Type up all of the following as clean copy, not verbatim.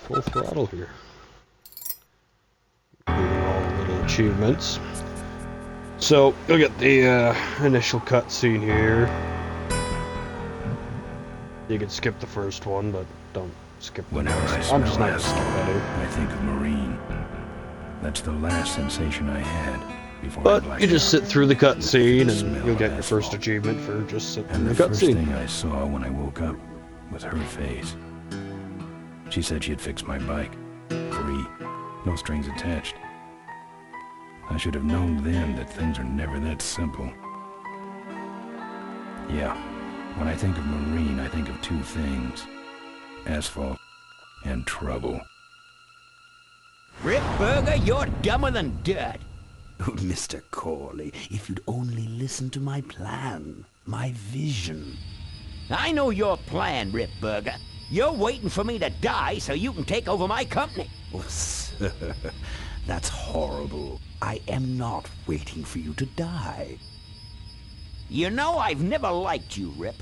full throttle here. Including all the little achievements. So, you'll get the initial cutscene here. You can skip the first one, but don't skip the Whenever I next. I'm just smell not gonna skip that asphalt, here. I think of marine. That's the last sensation I had before I But blacked you just out. sit through the cutscene and Smell you'll of get your first asphalt. achievement for just sitting And through the the first cutscene. thing I saw when I woke up was her face. She said she'd fix my bike. Free. No strings attached. I should have known then that things are never that simple. Yeah, when I think of marine, I think of two things. Asphalt and trouble. Rip Burger, you're dumber than dirt. Oh, Mr. Corley, if you'd only listen to my plan, my vision. I know your plan, Rip Burger. You're waiting for me to die so you can take over my company. Oh, sir, that's horrible. I am not waiting for you to die. You know I've never liked you, Rip.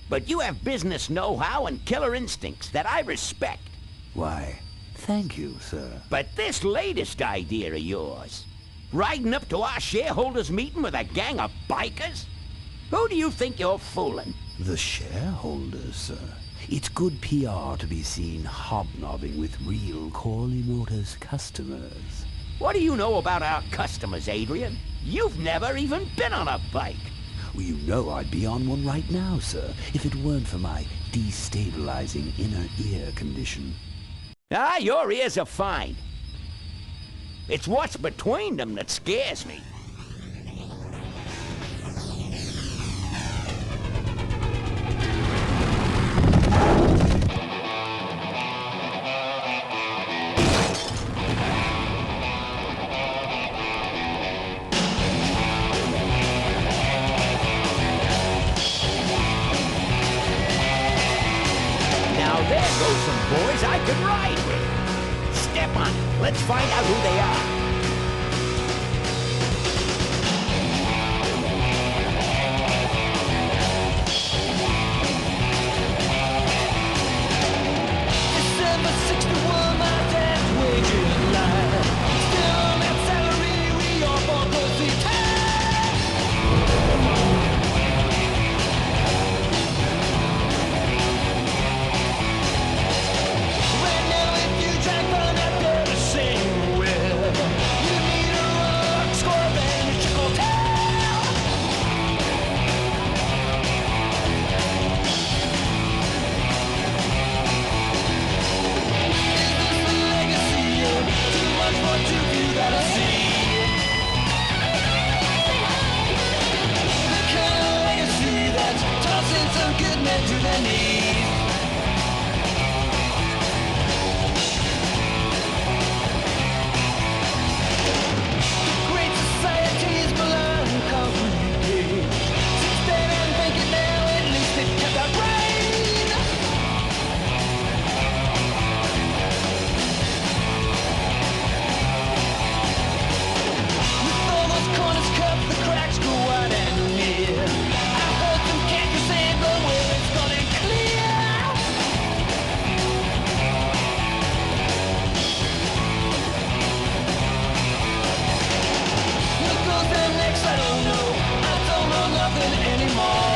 But you have business know-how and killer instincts that I respect. Why, thank you, sir. But this latest idea of yours, riding up to our shareholders' meeting with a gang of bikers? Who do you think you're fooling? The shareholders, sir. It's good PR to be seen hobnobbing with real Corley Motors customers. What do you know about our customers, Adrian? You've never even been on a bike. Well, you know I'd be on one right now, sir, if it weren't for my destabilizing inner ear condition. Ah, your ears are fine. It's what's between them that scares me. Now there goes some boys I could ride with. Step on it. Let's find out who they are. December 61, my dad's waging a lie. Still on that salary, we all bought pussy time. Right now, if you try to find that girl to sing with, you need a rock score and a trickle tail. Legacy of too much for too few that'll see. The kind of legacy that's tossing some good men to their knees. Great societies melancholy. Sit there and think it now, at least it kept our brain. With all those corners cut, the cracks go wide and near. I heard some can't say, but where it's gonna clear. What goes down next, I don't know. I don't know nothing anymore.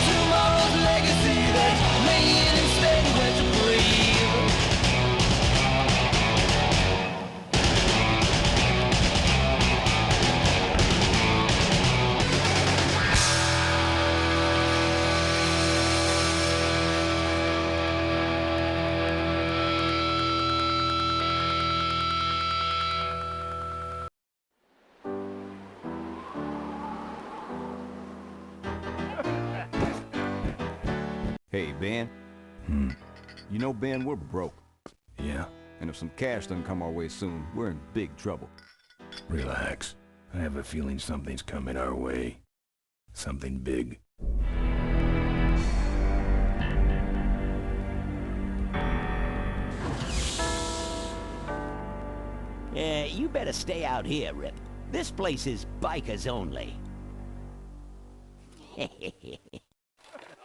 Tomorrow's legacy that's laying instead where to breathe. Hey, Ben. You know, Ben, we're broke. Yeah, And if some cash doesn't come our way soon, we're in big trouble. relax. I have a feeling something's coming our way. Something big. You better stay out here, Rip. This place is bikers only.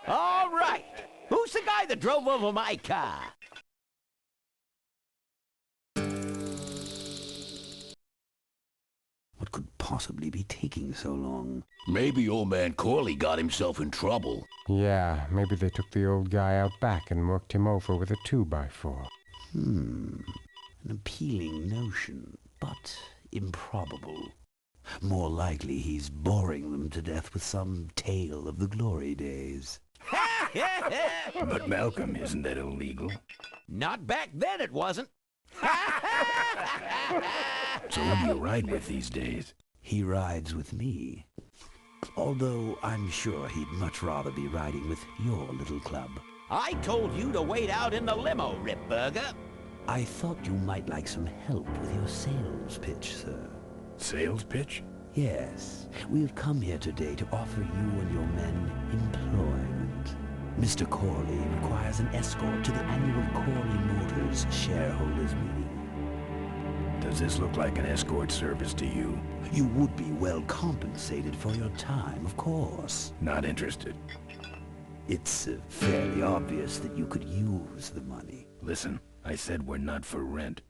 All right. Who Who's the guy that drove over my car? What could possibly be taking so long? Maybe old man Corley got himself in trouble. Yeah, maybe they took the old guy out back and worked him over with a 2x4. An appealing notion, but improbable. More likely he's boring them to death with some tale of the glory days. But Malcolm, isn't that illegal? Not back then, it wasn't. So who do you ride with these days? He rides with me. Although I'm sure he'd much rather be riding with your little club. I told you to wait out in the limo, Ripburger. I thought you might like some help with your sales pitch, sir. Sales pitch? Yes, we have come here today to offer you and your men employment. Mr. Corley requires an escort to the annual Corley Motors shareholders meeting. Does this look like an escort service to you? You would be well compensated for your time, of course. Not interested. It's fairly obvious that you could use the money. Listen, I said we're not for rent.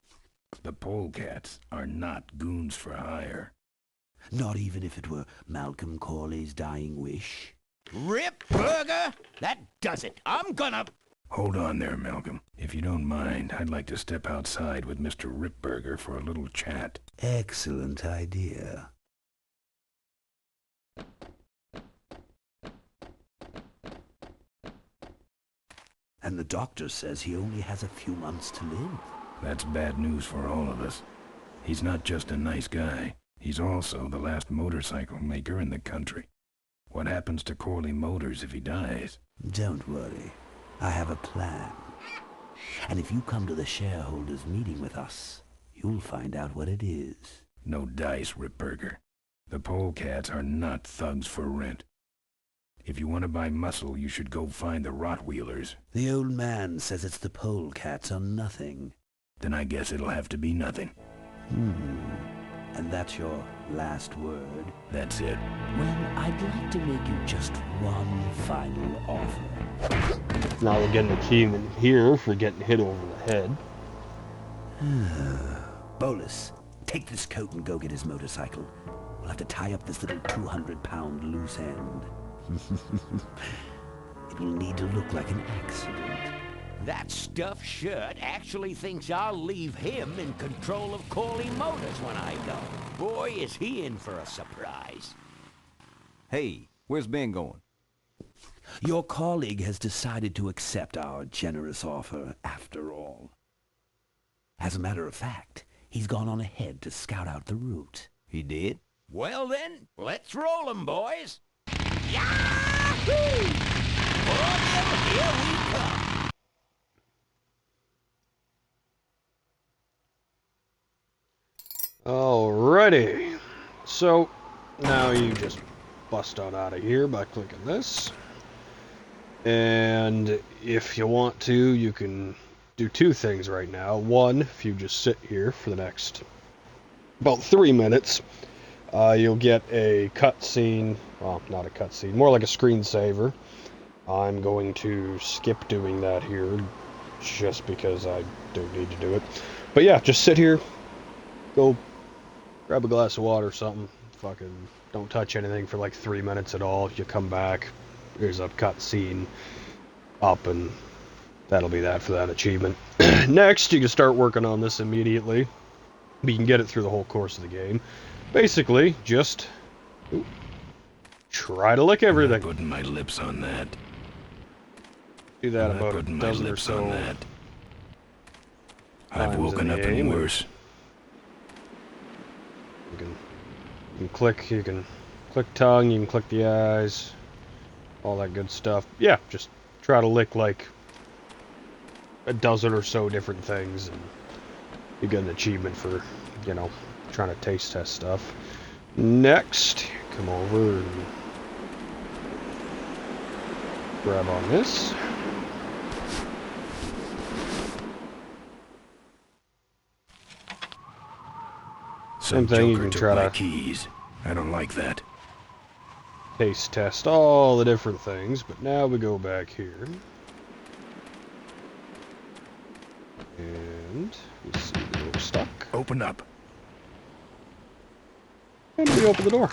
The polecats are not goons for hire. Not even if it were Malcolm Corley's dying wish. Ripburger? That does it. I'm gonna... Hold on there, Malcolm. If you don't mind, I'd like to step outside with Mr. Ripburger for a little chat. Excellent idea. And the doctor says he only has a few months to live. That's bad news for all of us. He's not just a nice guy. He's also the last motorcycle maker in the country. What happens to Corley Motors if he dies? Don't worry. I have a plan. And if you come to the shareholders meeting with us, you'll find out what it is. No dice, Ripburger. The polecats are not thugs for rent. If you want to buy muscle, you should go find the Rottweilers. The old man says it's the polecats or nothing. Then I guess it'll have to be nothing. And that's your last word? That's it. Well, I'd like to make you just one final offer. Now we're getting an achievement here for getting hit over the head. Bolus, take this coat and go get his motorcycle. We'll have to tie up this little 200-pound loose end. It will need to look like an accident. That stuffed shirt actually thinks I'll leave him in control of Corley Motors when I go. Boy, is he in for a surprise. Hey, where's Ben going? Your colleague has decided to accept our generous offer after all. As a matter of fact, he's gone on ahead to scout out the route. He did? Well then, let's roll 'em, boys. Yahoo! Cornell, here we come. Alrighty. So, now you just bust on out of here by clicking this. And if you want to, you can do two things right now. One, if you just sit here for the next about 3 minutes, you'll get a cutscene. Well, not a cutscene, more like a screensaver. I'm going to skip doing that here, just because I don't need to do it. But yeah, just sit here, go grab a glass of water or something. Fucking don't touch anything for like 3 minutes at all. You come back, there's a cutscene up, and that'll be that for that achievement. Next, you can start working on this immediately. You can get it through the whole course of the game. Basically, just try to lick everything. I'm not putting my lips on that. Do that I'm not about a putting my dozen or lips so on that. I've times woken in up the in game. worse. You can click tongue, you can click the eyes, all that good stuff. Yeah, just try to lick like a dozen or so different things, and you get an achievement for, you know, trying to taste test stuff. Next, come over and grab on this. Some thing, you joker can took try my to- keys. I don't like that. Taste test all the different things, but now we go back here. And we see that we're stuck. Open up. And we open the door.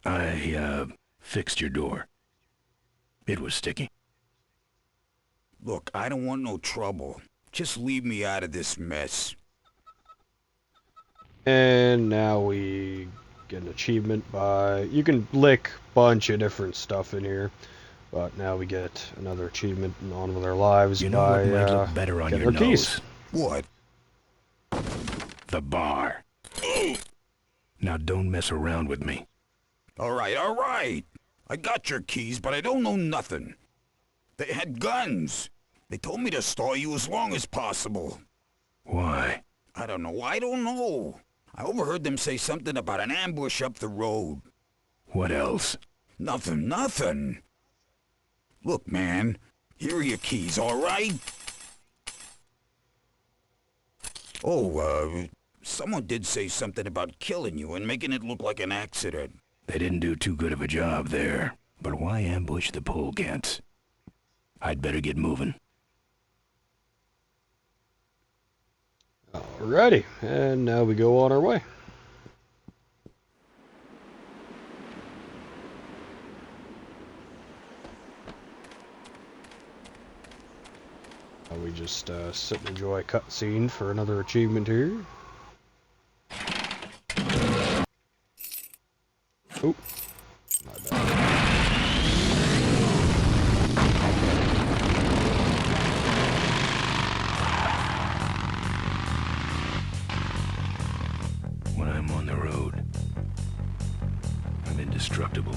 I, fixed your door. It was sticky. Look, I don't want no trouble. Just leave me out of this mess. And now we get an achievement by... You can lick a bunch of different stuff in here. But now we get another achievement on with our lives You know by what might look better on getting your our keys. nose? What? The bar. Now don't mess around with me. All right, all right. I got your keys, but I don't know nothing. They had guns. They told me to stall you as long as possible. Why? I don't know. I overheard them say something about an ambush up the road. What else? Nothing. Look, man, here are your keys, all right? Oh, someone did say something about killing you and making it look like an accident. They didn't do too good of a job there. But why ambush the polecats? I'd better get moving. Alrighty, and now we go on our way. We just sit and enjoy a cutscene for another achievement here. Oh, my bad. When I'm on the road, I'm indestructible.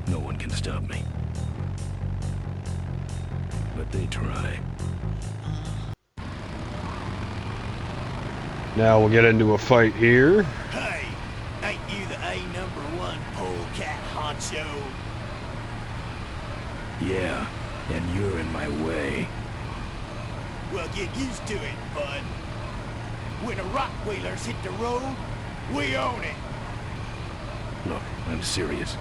No one can stop me. But they try. Now we'll get into a fight here. Hey, ain't you the A#1 polecat honcho? Yeah, and you're in my way. Well, get used to it, bud. When the Rockwheelers hit the road, we own it. Look, I'm serious.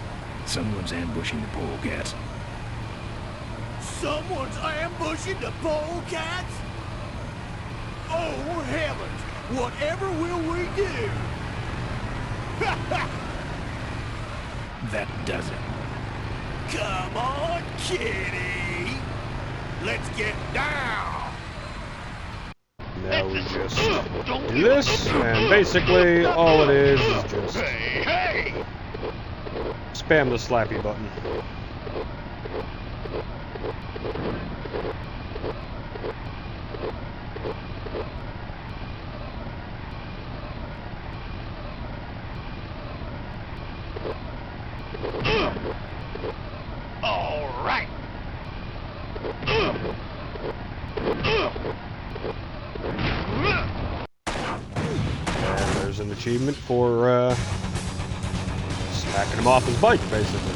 Someone's ambushing the polecats. Someone's ambushing the polecats? Oh, heavens! Whatever will we do? That does it. Come on, kitty! Let's get down! Now we just do this, and basically all it is just spam the slappy button. All right! And there's an achievement for smacking him off his bike, basically.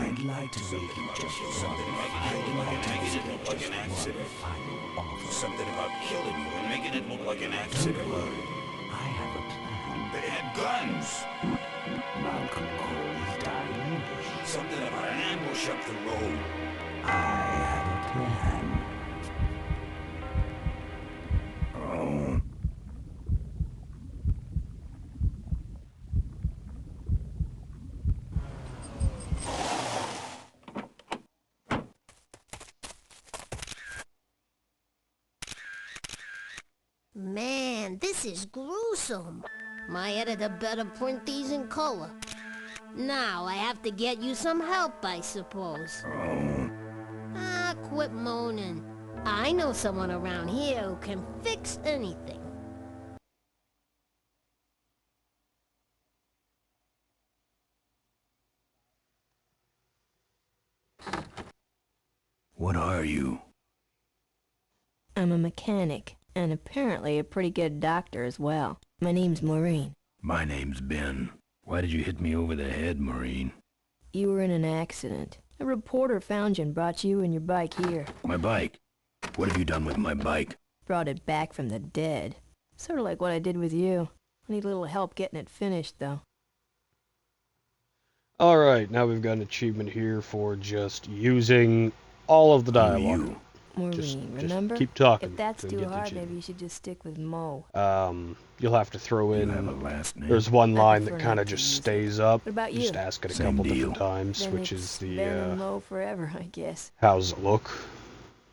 I'd like to make it just something like Making it look like an accident. Something about killing you and making it look like an accident. I have a plan. They had guns. Malcolm Corley's dying. Something about an ambush up the road. I have a plan. Oh. Man, this is gruesome. My editor better print these in color. Now I have to get you some help, I suppose. Oh. Ah, quit moaning. I know someone around here who can fix anything. What are you? I'm a mechanic, and apparently a pretty good doctor as well. My name's Maureen. My name's Ben. Why did you hit me over the head, Maureen? You were in an accident. A reporter found you and brought you and your bike here. My bike? What have you done with my bike? Brought it back from the dead. Sort of like what I did with you. I need a little help getting it finished, though. Alright, now we've got an achievement here for just using all of the dialogue. Who are you? Maureen, Just remember? keep talking. If that's till you too get the hard, achievement. maybe you should just stick with Mo. You'll have to throw You in... have a last name? There's one I line prefer that kind not of to just use it. stays up. What about You you? just ask it a Same couple deal. different times, Then which it's is the, Ben and Mo forever, I guess. how's it look?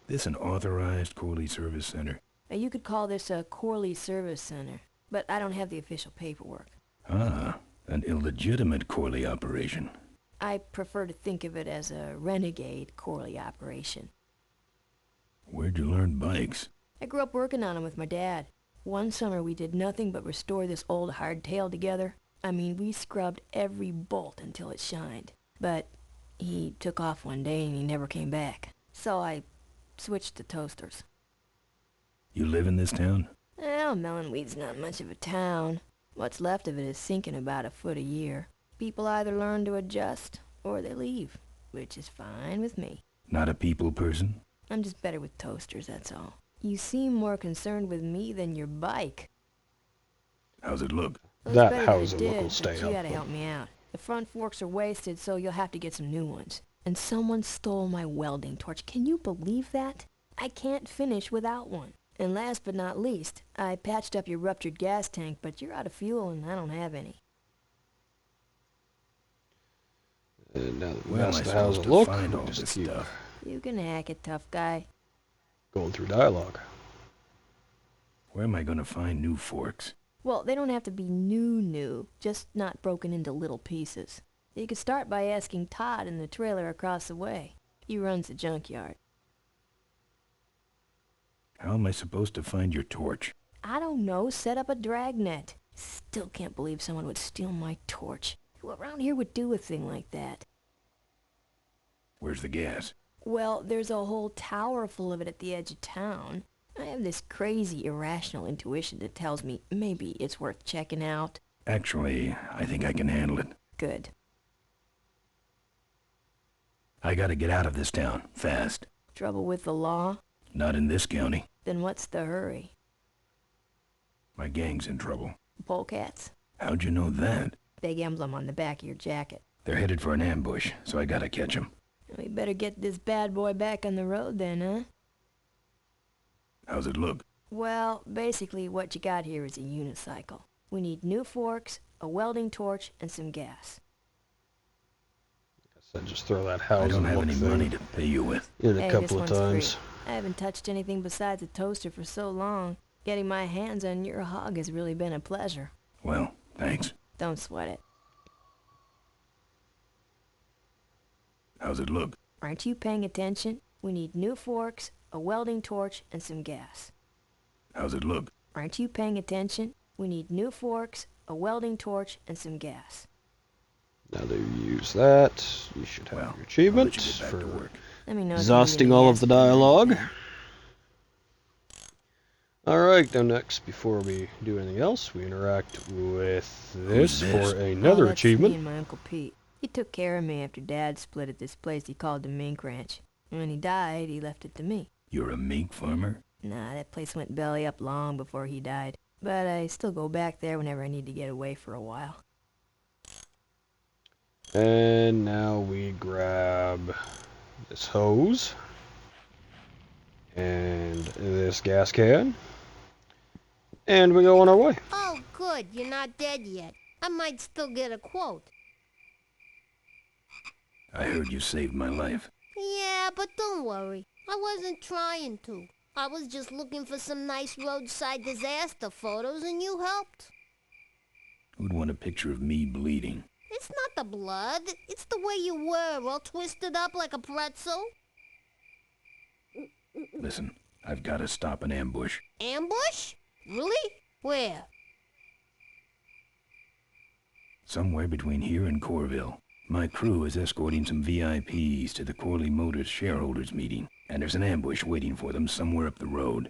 This an authorized Corley Service Center? Now, you could call this a Corley Service Center, but I don't have the official paperwork. Ah, an illegitimate Corley operation. I prefer to think of it as a renegade Corley operation. Where'd you learn bikes? I grew up working on them with my dad. One summer we did nothing but restore this old hardtail together. I mean, we scrubbed every bolt until it shined. But he took off one day and he never came back. So I switched to toasters. You live in this town? Well, Melonweed's not much of a town. What's left of it is sinking about a foot a year. People either learn to adjust or they leave, which is fine with me. Not a people person? I'm just better with toasters, that's all. You seem more concerned with me than your bike. How's it look? Well, That it's better how's than it it look did, will stay but you up, gotta but- help me out. The front forks are wasted, so you'll have to get some new ones. And someone stole my welding torch. Can you believe that? I can't finish without one. And last but not least, I patched up your ruptured gas tank, but you're out of fuel and I don't have any. Now that we Where am asked I how's supposed it to look, find we all just this keep stuff? You can hack it, tough guy. going through dialogue. Where am I gonna find new forks? Well, they don't have to be new, just not broken into little pieces. You could start by asking Todd in the trailer across the way. He runs the junkyard. How am I supposed to find your torch? I don't know, set up a dragnet. Still can't believe someone would steal my torch. Who around here would do a thing like that? Where's the gas? Well, there's a whole tower full of it at the edge of town. I have this crazy, irrational intuition that tells me maybe it's worth checking out. Actually, I think I can handle it. Good. I gotta get out of this town, fast. Trouble with the law? Not in this county. Then what's the hurry? My gang's in trouble. Polecats? How'd you know that? Big emblem on the back of your jacket. They're headed for an ambush, so I gotta catch 'em. We better get this bad boy back on the road then, huh? How's it look? Well, basically what you got here is a unicycle. We need new forks, a welding torch, and some gas. So just throw that I how's don't it have look any thing money to pay you with. in a Hey, couple this of one's times. free. I haven't touched anything besides a toaster for so long. Getting my hands on your hog has really been a pleasure. Well, thanks. Don't sweat it. How's it look? Aren't you paying attention? We need new forks, a welding torch, and some gas. How's it look? Aren't you paying attention? We need new forks, a welding torch, and some gas. Now that you use that, you should have Well, your I'll let achievement you get back for to work. Let me know if you need exhausting any all of the aspirin or dialogue. anything. Alright, now next, before we do anything else, we interact with this this? for another Oh, that's achievement. me and my Uncle Pete. He took care of me after Dad split at this place he called the Mink Ranch. When he died, he left it to me. You're a mink farmer? Nah, that place went belly up long before he died. But I still go back there whenever I need to get away for a while. And now we grab this hose and this gas can, and we go on our way. Oh, good, you're not dead yet. I might still get a quote. I heard you saved my life. Yeah, but don't worry. I wasn't trying to. I was just looking for some nice roadside disaster photos and you helped. Who'd want a picture of me bleeding? It's not the blood. It's the way you were, all twisted up like a pretzel. Listen, I've gotta stop an ambush. Ambush? Really? Where? Somewhere between here and Corville. My crew is escorting some VIPs to the Corley Motors shareholders meeting. and there's an ambush waiting for them somewhere up the road.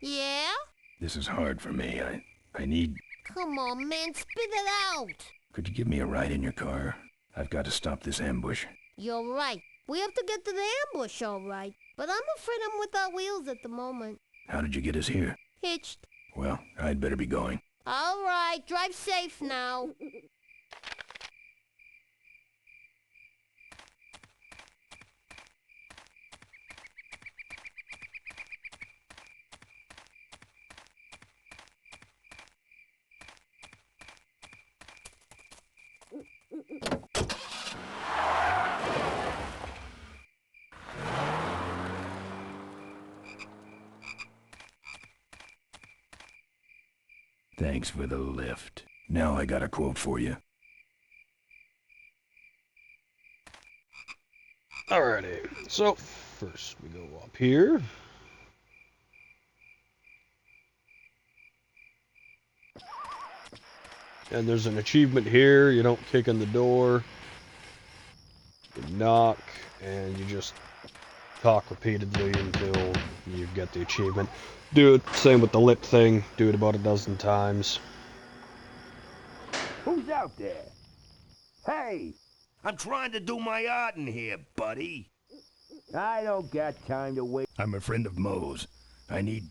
Yeah? This is hard for me. I need... Come on, man, spit it out. Could you give me a ride in your car? I've got to stop this ambush. You're right. We have to get to the ambush, all right. But I'm afraid I'm without wheels at the moment. How did you get us here? Hitched. Well, I'd better be going. All right, drive safe now. Thanks for the lift. Now I got a quote for you. Alrighty, so first we go up here. And there's an achievement here. You don't kick in the door. You knock, and you just talk repeatedly until you get the achievement. Do it, same with the lip thing. Do it about a dozen times. Who's out there? Hey, I'm trying to do my art in here, buddy. I don't got time to wait. I'm a friend of Moe's. I need...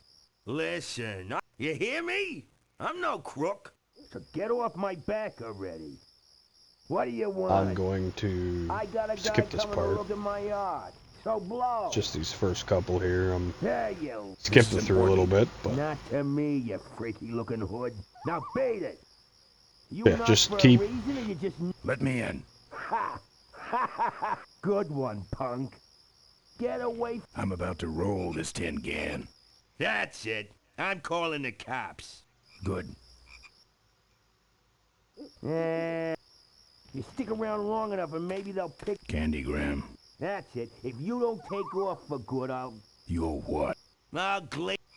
Listen, you hear me? I'm no crook. So get off my back already. What do you want? I'm going to I got a guy skip this coming to part. look at my art. So blow. Just these first couple here. I'm There you. skipping through a little bit, but Not to me, you freaky looking hood. Now beat it. You yeah, knock just for a keep. reason or you just... Let me in. Ha! Ha ha ha! Good one, punk. Get away. I'm about to roll this tin can. That's it. I'm calling the cops. Good. You stick around long enough and maybe they'll pick... Candygram. That's it. If you don't take off for good, I'll... You'll what? I'll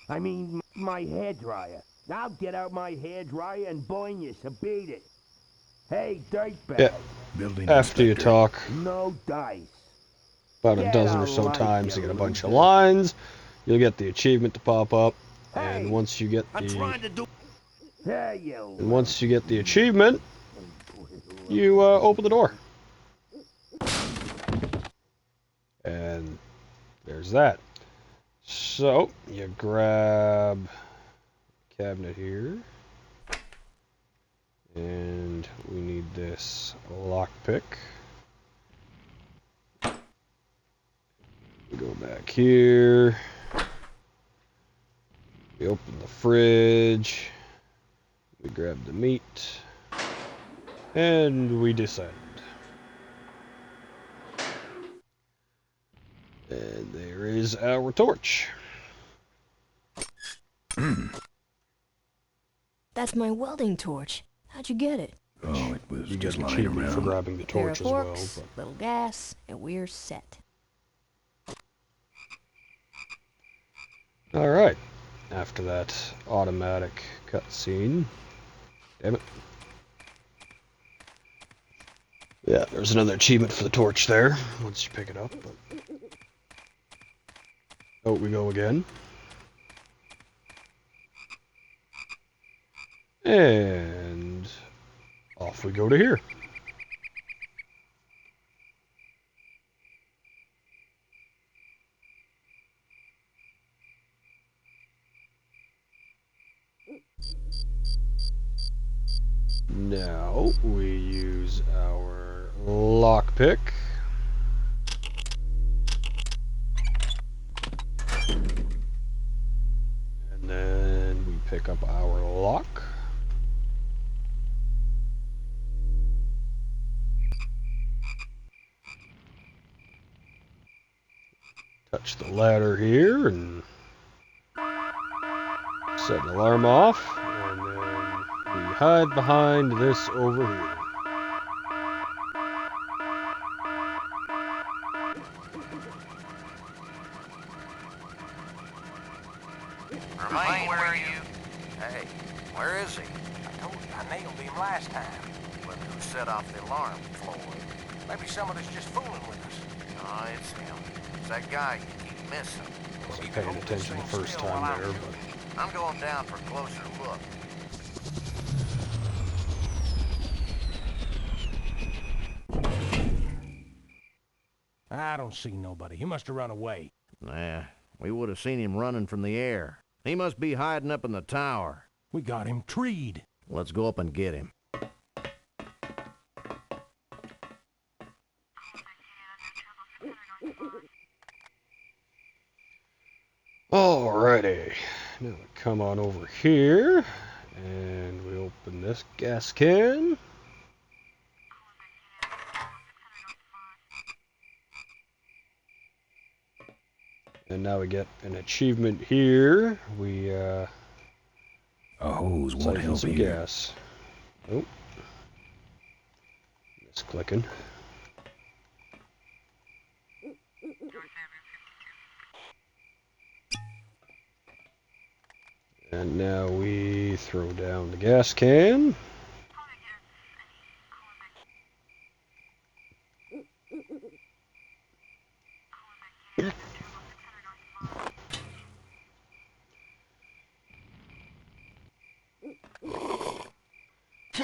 I mean, my hairdryer. I'll get out my hairdryer and burn you, so beat it. Hey, dirtbag. Yeah. Building After you inspector. talk No dice. about a dozen or so times to get a bunch of lines, you'll get the achievement to pop up. And once you get I'm the trying to do... There you... and once you get the achievement, you open the door. And there's that. So you grab a cabinet here, and we need this lockpick. We go back here. We open the fridge. We grab the meat, and we descend. And there is our torch. That's my welding torch. How'd you get it? Oh, it was You just get an lying achievement for around. grabbing the Pair torch of as well. forks, But little gas, and we're set. all right. After that automatic cutscene. Damn it. Yeah, there's another achievement for the torch there. Once you pick it up. But... out we go again. And off we go to here. Now we use our lockpick. And then we pick up our lock. Touch the ladder here and set an alarm off. And then we hide behind this over here. Remain where you... Hey, where is he? I I nailed him last time. But who set off the alarm, Floyd? Maybe somebody's just fooling with us. No, it's him. It's that guy you keep missing. Wasn't paying attention the first time there, but... I'm going down for a closer look. I don't see nobody. He must have run away. Nah, we would have seen him running from the air. He must be hiding up in the tower. We got him treed. Let's go up and get him. Alrighty. Now we come on over here, and we open this gas can. And now we get an achievement here. We, A hose won't siphon help some either. gas. Oh. It's clicking. And now we throw down the gas can.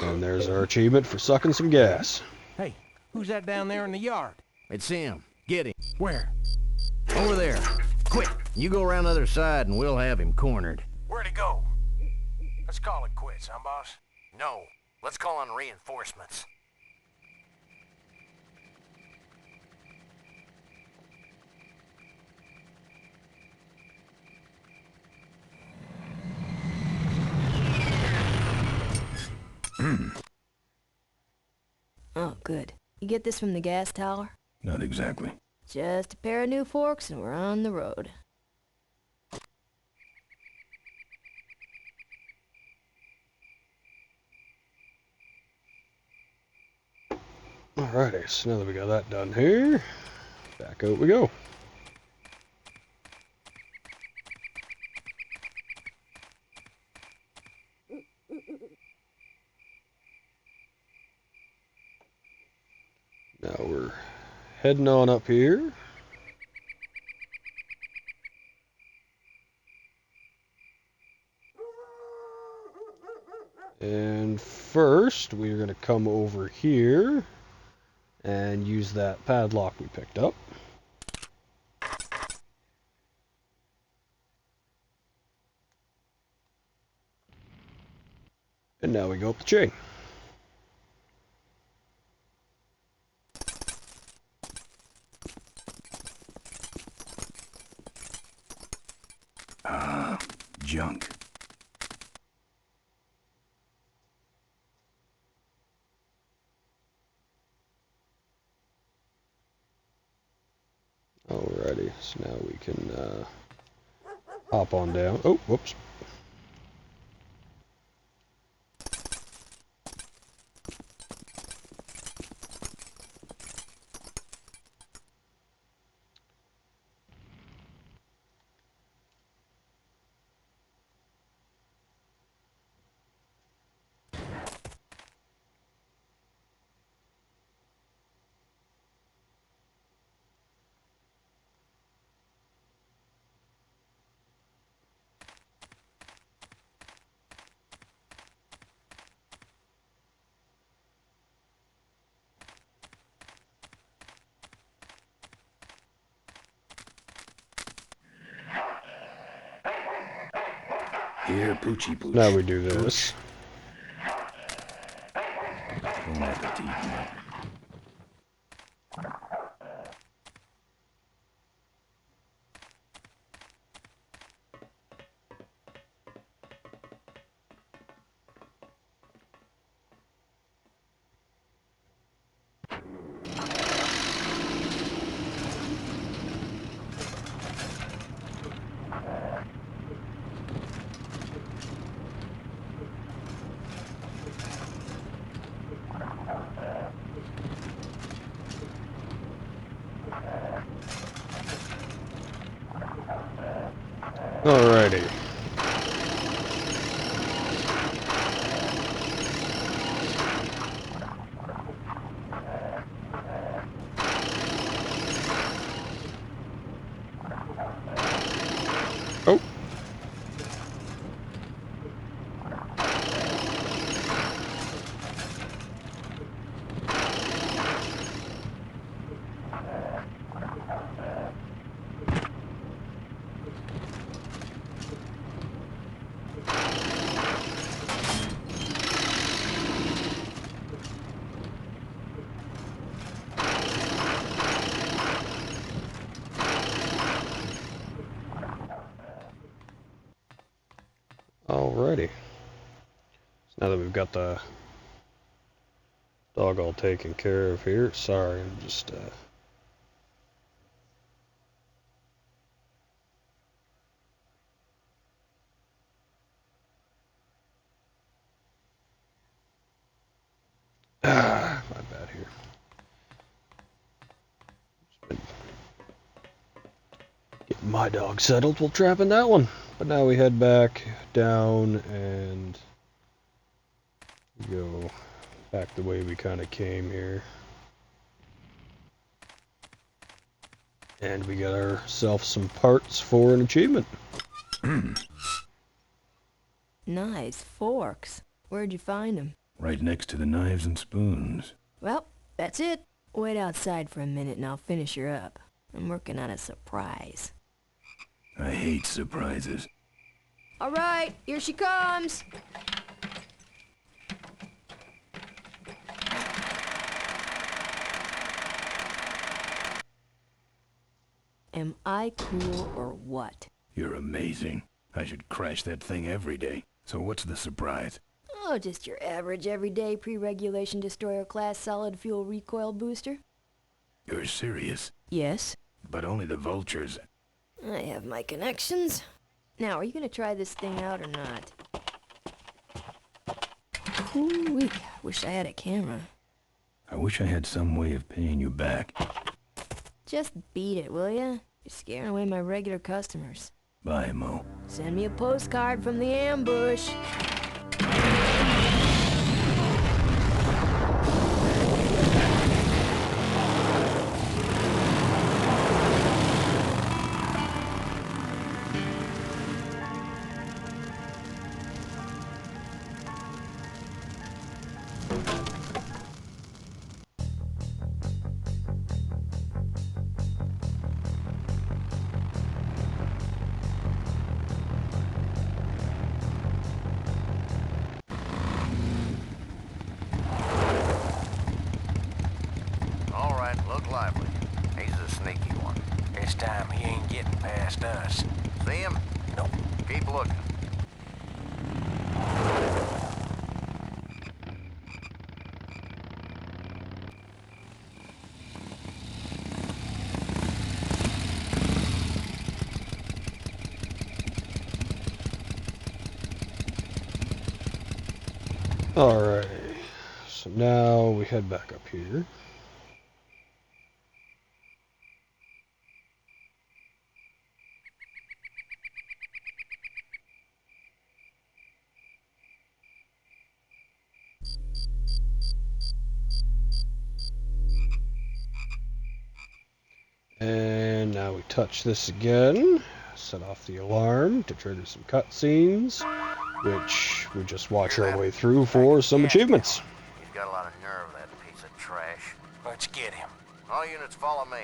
And there's our achievement for sucking some gas. Hey, who's that down there in the yard? It's him. Get him. Where? Over there. Quick, you go around the other side and we'll have him cornered. Where'd he go? Let's call it quits, huh, boss? No, let's call on reinforcements. Oh, good. You get this from the gas tower? Not exactly. Just a pair of new forks and we're on the road. Alrighty, so now that we got that done here, back out we go. Now we're heading on up here. And first, we're going to come over here and use that padlock we picked up. And now we go up the chain. Junk. Alrighty, so now we can hop on down. Oh, whoops. Here, Poochie Pooch. Now we do this. Bon appetit, mate. Alrighty. Now that we've got the dog all taken care of here. Sorry, I'm just my bad here. Getting my dog settled while trapping that one. But now we head back down and go back the way we kind of came here. And we got ourselves some parts for an achievement. Nice forks. Where'd you find them? Right next to the knives and spoons. Well, that's it. Wait outside for a minute and I'll finish her up. I'm working on a surprise. I hate surprises. All right, here she comes. Am I cool or what? You're amazing. I should crash that thing every day. So what's the surprise? Oh, just your average everyday pre-regulation destroyer class solid fuel recoil booster. You're serious? Yes. But only the vultures. I have my connections. Now, are you gonna try this thing out or not? Ooh-wee. Wish I had a camera. I wish I had some way of paying you back. Just beat it, will ya? You're scaring away my regular customers. Bye, Mo. Send me a postcard from the ambush. Look lively. He's a sneaky one. This time he ain't getting past us. See him? Nope. Keep looking. Alright, so now we head back up here. And now we touch this again, set off the alarm to trigger some cutscenes, which we just watch our way through for some achievements. He's got a lot of nerve, that piece of trash. Let's get him. All units follow me.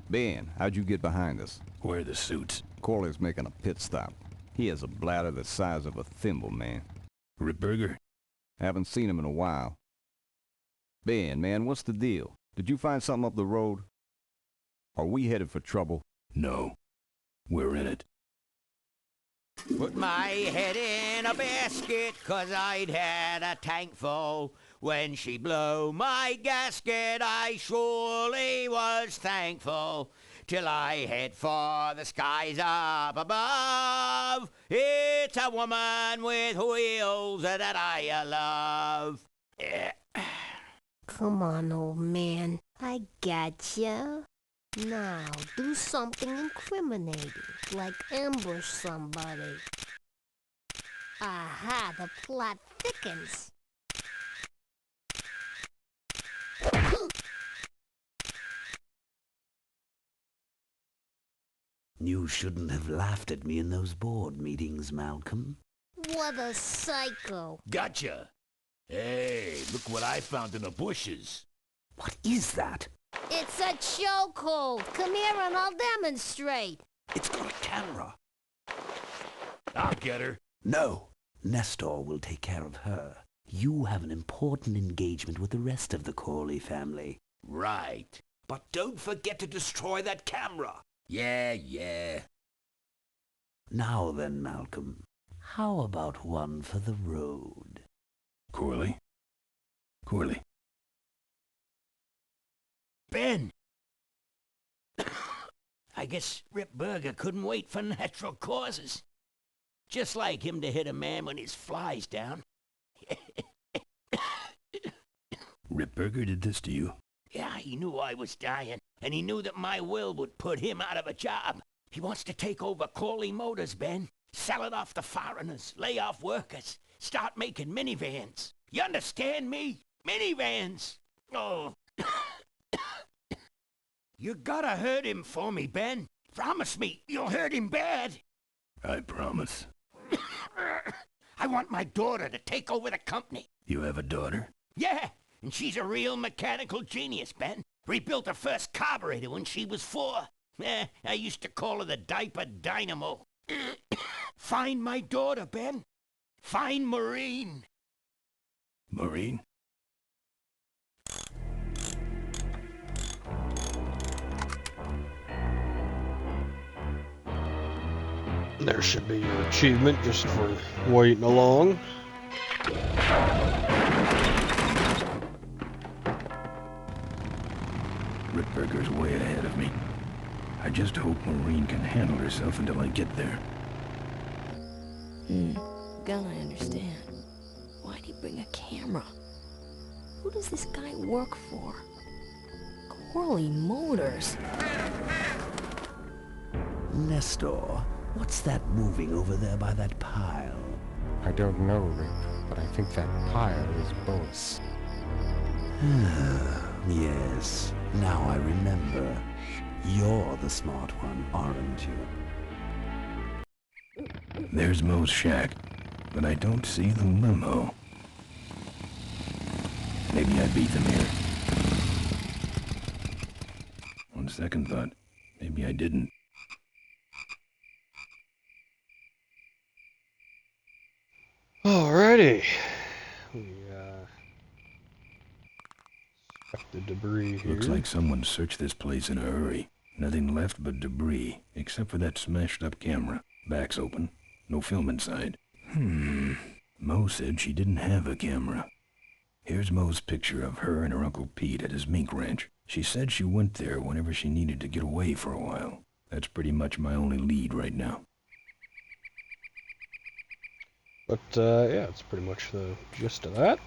Ben, how'd you get behind us? Where are the suits? Corley's making a pit stop. He has a bladder the size of a thimble, man. Ripburger? Haven't seen him in a while. Ben, man, what's the deal? Did you find something up the road? Are we headed for trouble? No. We're in it. Put my head in a basket, 'cause I'd had a tank full. When she blew my gasket, I surely was thankful. Till I head for the skies up above. It's a woman with wheels that I love. Come on, old man. I gotcha. Now, do something incriminating, like ambush somebody. Aha, the plot thickens. You shouldn't have laughed at me in those board meetings, Malcolm. What a psycho. Gotcha. Hey, look what I found in the bushes. What is that? It's a chokehold. Come here and I'll demonstrate. It's got a camera. I'll get her. No, Nestor will take care of her. You have an important engagement with the rest of the Corley family. Right. But don't forget to destroy that camera. Yeah. Now then, Malcolm, how about one for the road? Corley? Corley. Ben! I guess Rip Burger couldn't wait for natural causes. Just like him to hit a man when his fly's down. Rip Burger did this to you? Yeah, he knew I was dying, and he knew that my will would put him out of a job. He wants to take over Corley Motors, Ben. Sell it off to foreigners, lay off workers, start making minivans. You understand me? Minivans! Oh. You gotta hurt him for me, Ben. Promise me you'll hurt him bad. I promise. I want my daughter to take over the company. You have a daughter? Yeah, and she's a real mechanical genius, Ben. Rebuilt her first carburetor when she was 4. I used to call her the diaper dynamo. Find my daughter, Ben. Find Maureen. Maureen? There should be your achievement just for waiting along. Rip Burger's way ahead of me. I just hope Maureen can handle herself until I get there. Gonna understand. Why'd he bring a camera? Who does this guy work for? Corley Motors. Nestor, what's that moving over there by that pile? I don't know, Rip, but I think that pile is boats. Yes, now I remember. You're the smart one, aren't you? There's Mo's shack, but I don't see the limo. Maybe I beat them here. On second thought, maybe I didn't. Alrighty. We stuff the debris here. Looks like someone searched this place in a hurry. Nothing left but debris, except for that smashed up camera. Back's open. No film inside. Mo said she didn't have a camera. Here's Mo's picture of her and her Uncle Pete at his mink ranch. She said she went there whenever she needed to get away for a while. That's pretty much my only lead right now. But, yeah, it's pretty much the gist of that.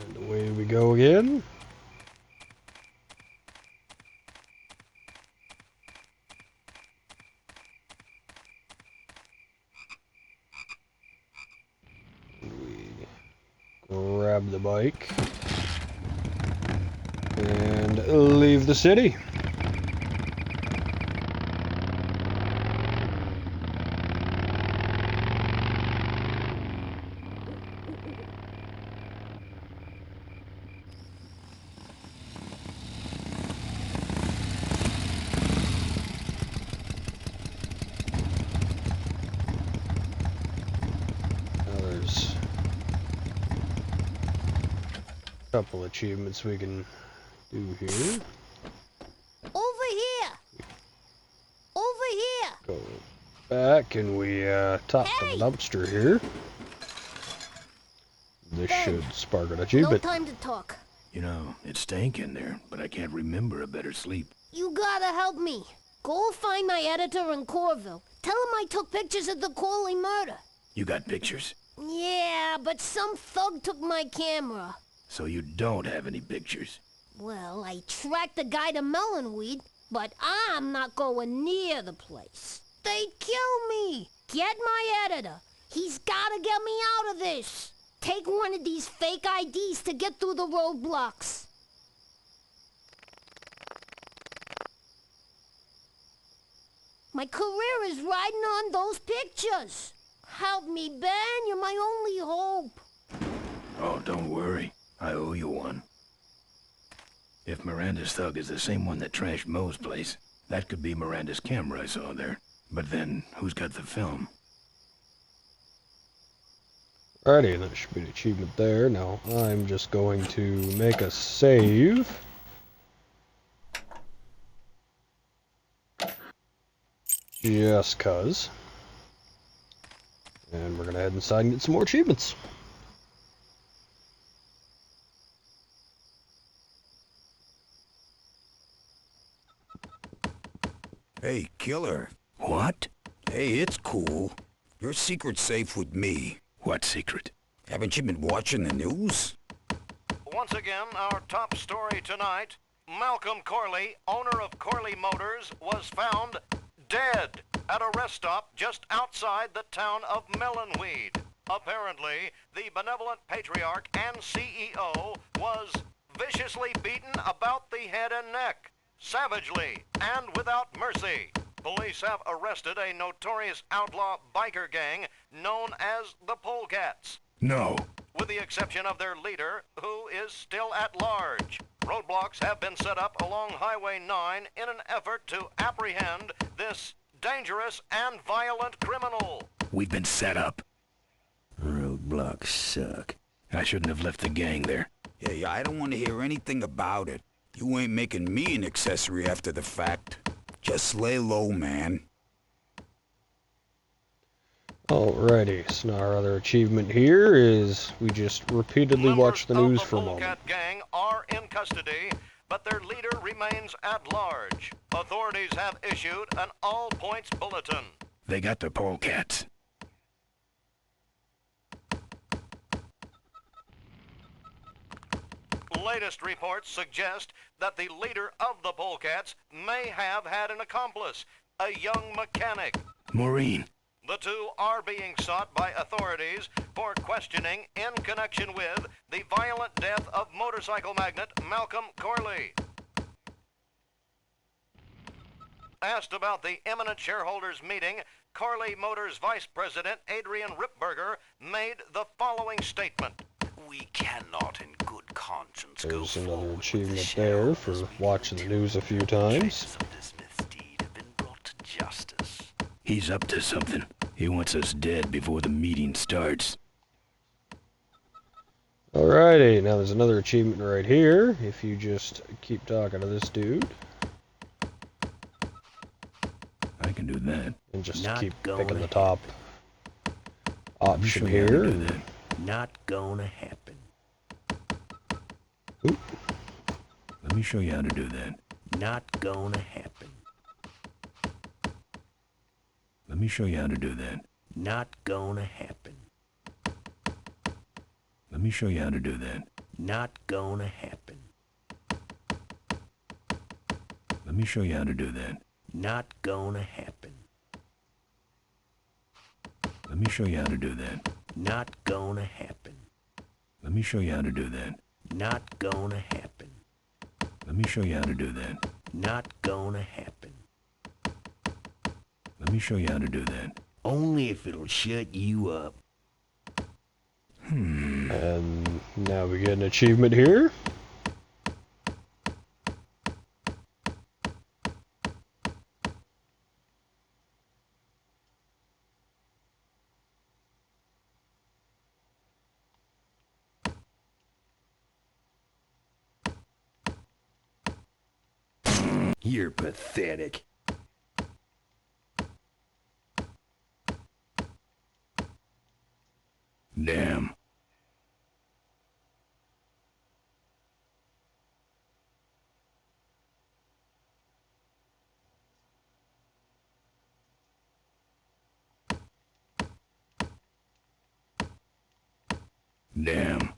And away we go again. We grab the bike and leave the city. Couple achievements we can do here. Over here! Over here! Go back and we top the dumpster here. This should spark an No achievement. time to talk. You know, it stank in there, but I can't remember a better sleep. You gotta help me. Go find my editor in Corville. Tell him I took pictures of the Corley murder. You got pictures? Yeah, but some thug took my camera. So you don't have any pictures? Well, I tracked the guy to Melonweed, but I'm not going near the place. They'd kill me. Get my editor. He's gotta get me out of this. Take one of these fake IDs to get through the roadblocks. My career is riding on those pictures. Help me, Ben. You're my only hope. Oh, don't worry. I owe you one. If Miranda's thug is the same one that trashed Moe's place, that could be Miranda's camera I saw there. But then, who's got the film? Alrighty, that should be the achievement there. Now, I'm just going to make a save. Just cuz. And we're gonna head inside and get some more achievements. Hey, killer. What? Hey, it's cool. Your secret's safe with me. What secret? Haven't you been watching the news? Once again, our top story tonight, Malcolm Corley, owner of Corley Motors, was found dead at a rest stop just outside the town of Melonweed. Apparently, the benevolent patriarch and CEO was viciously beaten about the head and neck, savagely and without mercy. Police have arrested a notorious outlaw biker gang known as the Polecats. No. With the exception of their leader, who is still at large. Roadblocks have been set up along Highway 9 in an effort to apprehend this dangerous and violent criminal. We've been set up. Roadblocks suck. I shouldn't have left the gang there. Hey, I don't want to hear anything about it. You ain't making me an accessory after the fact. Just lay low, man. Alrighty, so now our other achievement here is we just repeatedly watch the news for a moment. The Polecat gang are in custody, but their leader remains at large. Authorities have issued an all-points bulletin. They got the Polecats. Latest reports suggest that the leader of the Polecats may have had an accomplice, a young mechanic. Maureen. The two are being sought by authorities for questioning in connection with the violent death of motorcycle magnate Malcolm Corley. Asked about the imminent shareholders meeting, Corley Motors Vice President Adrian Ripberger made the following statement. We cannot in good conscience go There's another forward achievement with the there shareholders for meeting watching the until news a few the times. traces of this misdeed have been brought to justice. He's up to something. He wants us dead before the meeting starts. Alrighty, now there's another achievement right here. If you just keep talking to this dude. I can do that. And just Not keep gonna picking the top option show you how to here. do and- that. Not gonna happen. Oop. Let me show you how to do that. Not gonna happen. Let me show you how to do that. Not gonna happen. Let me show you how to do that. Not gonna happen. Let me show you how to do that. Not gonna happen. Let me show you how to do that. Not gonna happen. Let me show you how to do that. Not gonna happen. Let me show you how to do that. Not gonna happen. Let me show you how to do that. Only if it'll shut you up. And now we get an achievement here. You're pathetic. Damn. Damn.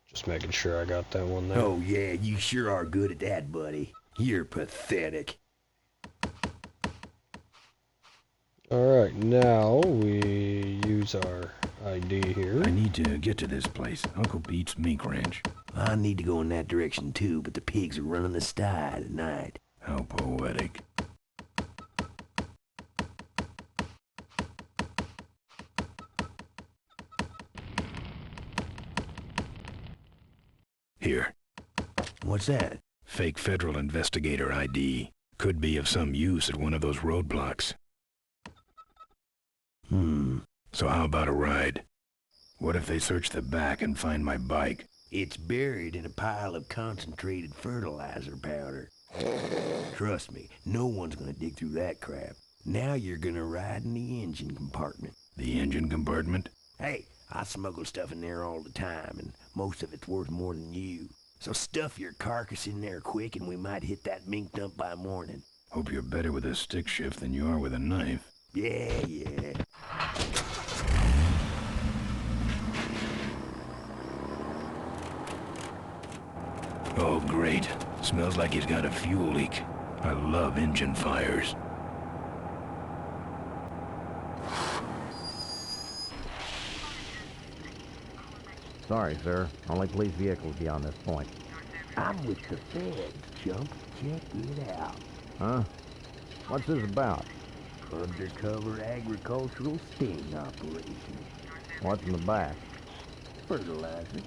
Just making sure I got that one there. Oh yeah, you sure are good at that, buddy. You're pathetic. Alright. Alright, now we use our ID here. I need to get to this place, Uncle Pete's mink ranch. I need to go in that direction too, but the pigs are running the sty tonight. How poetic. Here. What's that? Fake federal investigator ID. Could be of some use at one of those roadblocks. So how about a ride? What if they search the back and find my bike? It's buried in a pile of concentrated fertilizer powder. Trust me, no one's gonna dig through that crap. Now you're gonna ride in the engine compartment. The engine compartment? Hey, I smuggle stuff in there all the time, and most of it's worth more than you. So stuff your carcass in there quick, and we might hit that mink dump by morning. Hope you're better with a stick shift than you are with a knife. Yeah. Oh, great. Smells like he's got a fuel leak. I love engine fires. Sorry, sir. Only police vehicles beyond this point. I'm with the feds, chump. Check it out. Huh? What's this about? Undercover agricultural sting operation. What's in the back? Fertilizer.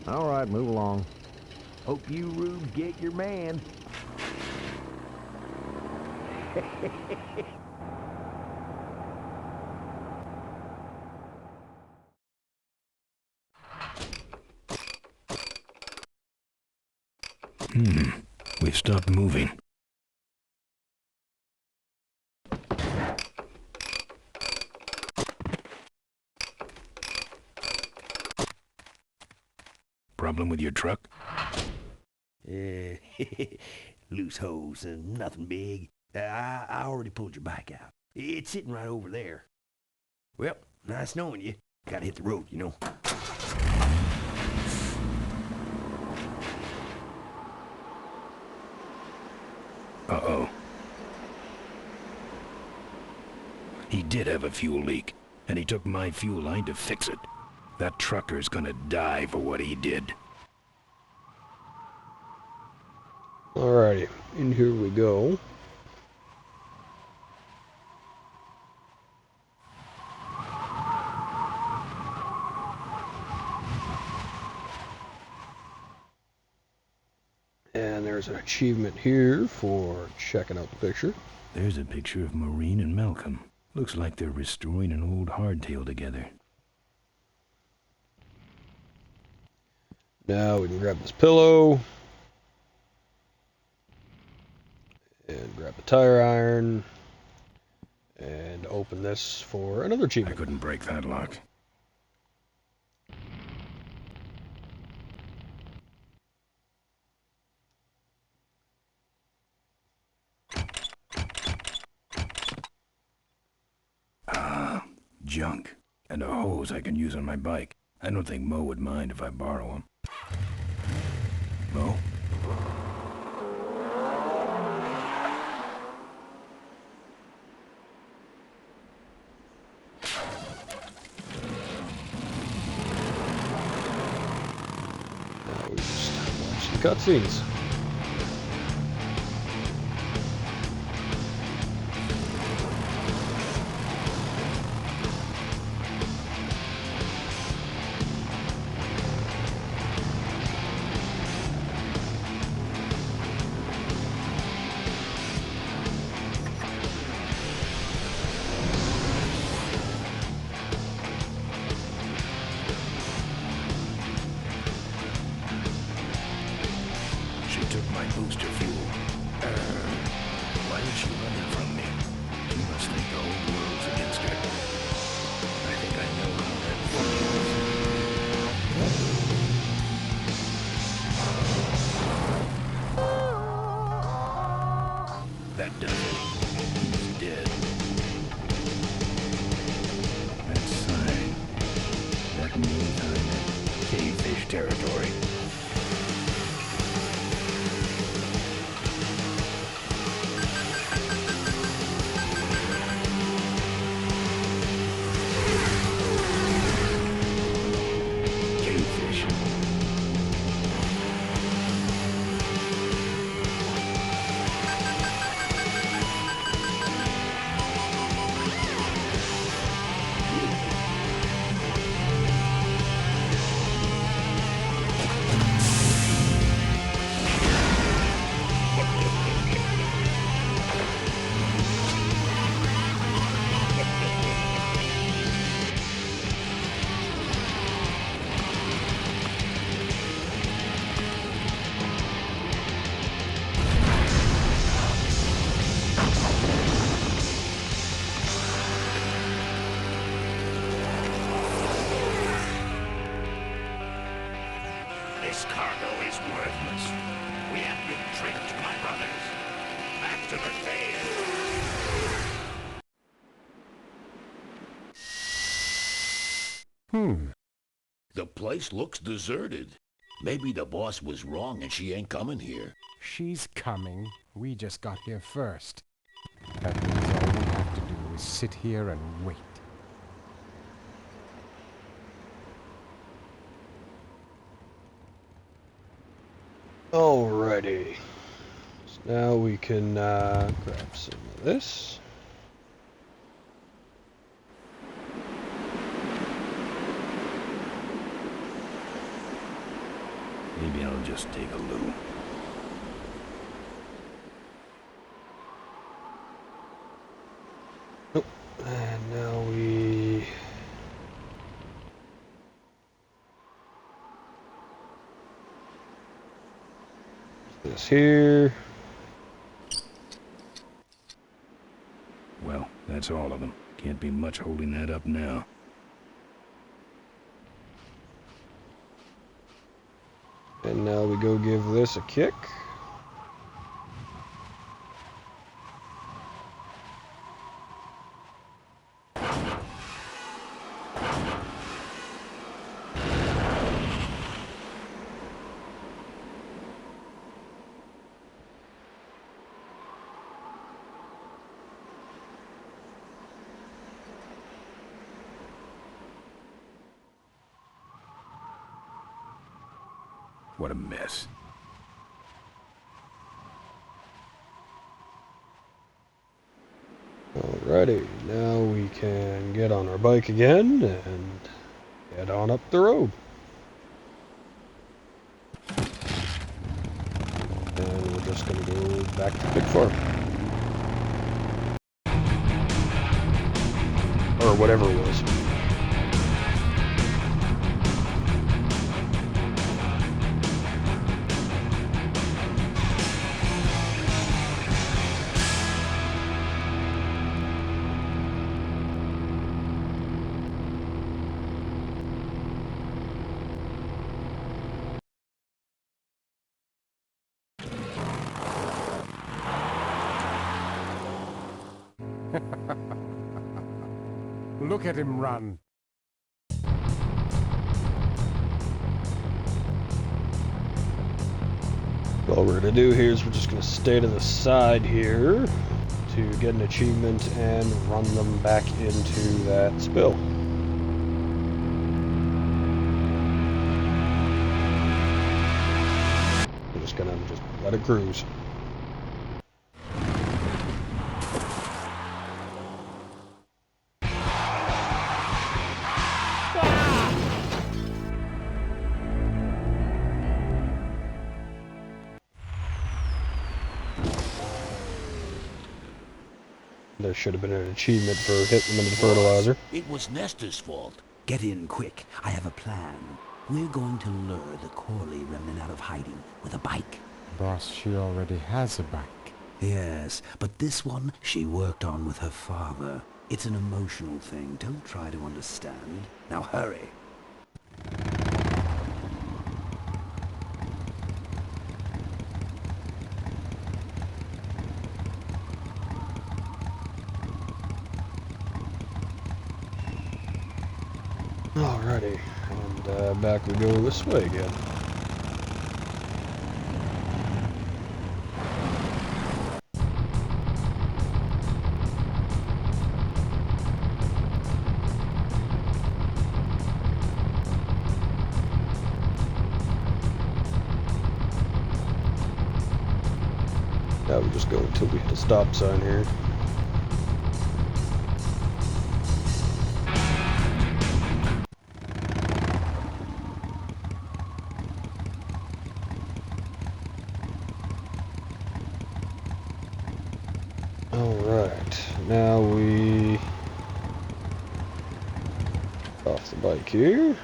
All right, move along. Hope you rubes get your man. We've stopped moving. Problem with your truck? Loose hose, nothing big. I already pulled your bike out. It's sitting right over there. Well, nice knowing you. Gotta hit the road, you know. Uh-oh. He did have a fuel leak, and he took my fuel line to fix it. That trucker's gonna die for what he did. Alrighty, in here we go. And there's an achievement here for checking out the picture. There's a picture of Maureen and Malcolm. Looks like they're restoring an old hardtail together. Now we can grab this pillow. And grab the tire iron. And open this for another achievement. I couldn't break that lock. Junk. And a hose I can use on my bike. I don't think Mo would mind if I borrow him. Mo? Now we just watch the cutscenes. She took my booster fuel. Why is she running from me? She must think the whole world's against her. I think I know how that feels. That does it. He's dead. That sign. That means I'm in cavefish territory. This cargo is worthless. We have been tricked, my brothers. Back to the cave. The place looks deserted. Maybe the boss was wrong and she ain't coming here. She's coming. We just got here first. That means all we have to do is sit here and wait. Alrighty. So now we can grab some of this. Maybe I'll just take a little. Nope. And now we... this here. Well, that's all of them. Can't be much holding that up now. And now we go give this a kick. What a mess. Alrighty, now we can get on our bike again and head on up the road. And we're just going to go back to the pig farm. Or whatever it was. Look at him run. All we're going to do here is we're just going to stay to the side here to get an achievement and run them back into that spill. We're just going to let it cruise. There should have been an achievement for hitting them in the fertilizer. It was Nestor's fault. Get in quick. I have a plan. We're going to lure the Corley remnant out of hiding with a bike. Boss, she already has a bike. Yes, but this one she worked on with her father. It's an emotional thing. Don't try to understand. Now hurry. Alrighty, and back we go this way again. Now we just go until we hit a stop sign here. Alright, now we off the bike here.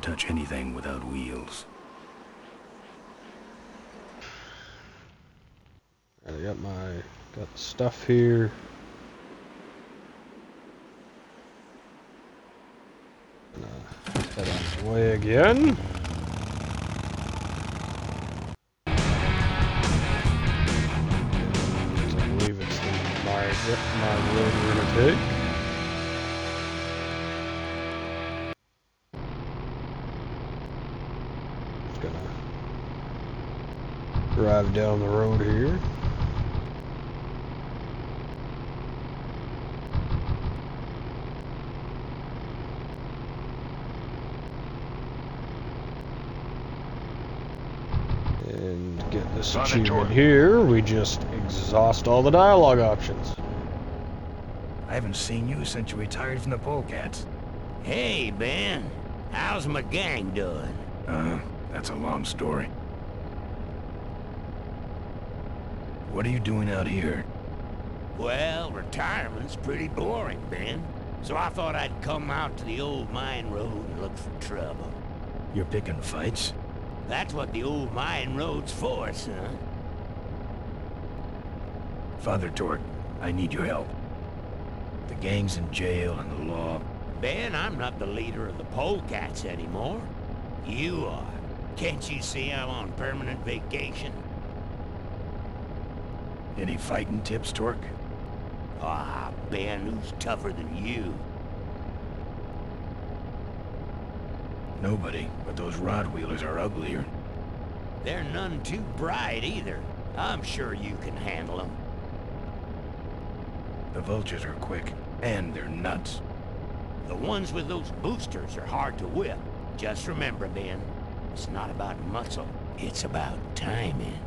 Don't touch anything without wheels. I got the stuff here. Gonna head out the way again. I believe it's my road we're gonna take. Just gonna drive down the road here. And get this achievement here. We just exhaust all the dialogue options. I haven't seen you since you retired from the Polecats. Hey, Ben. How's my gang doing? That's a long story. What are you doing out here? Well, retirement's pretty boring, Ben. So I thought I'd come out to the old mine road and look for trouble. You're picking fights? That's what the old mine road's for, son. Father Torque, I need your help. The gang's in jail and the law... Ben, I'm not the leader of the Polecats anymore. You are. Can't you see I'm on permanent vacation? Any fighting tips, Torque? Ah, Ben, who's tougher than you? Nobody, but those rod wheelers are uglier. They're none too bright either. I'm sure you can handle them. The vultures are quick, and they're nuts. The ones with those boosters are hard to whip. Just remember, Ben, it's not about muscle, it's about timing.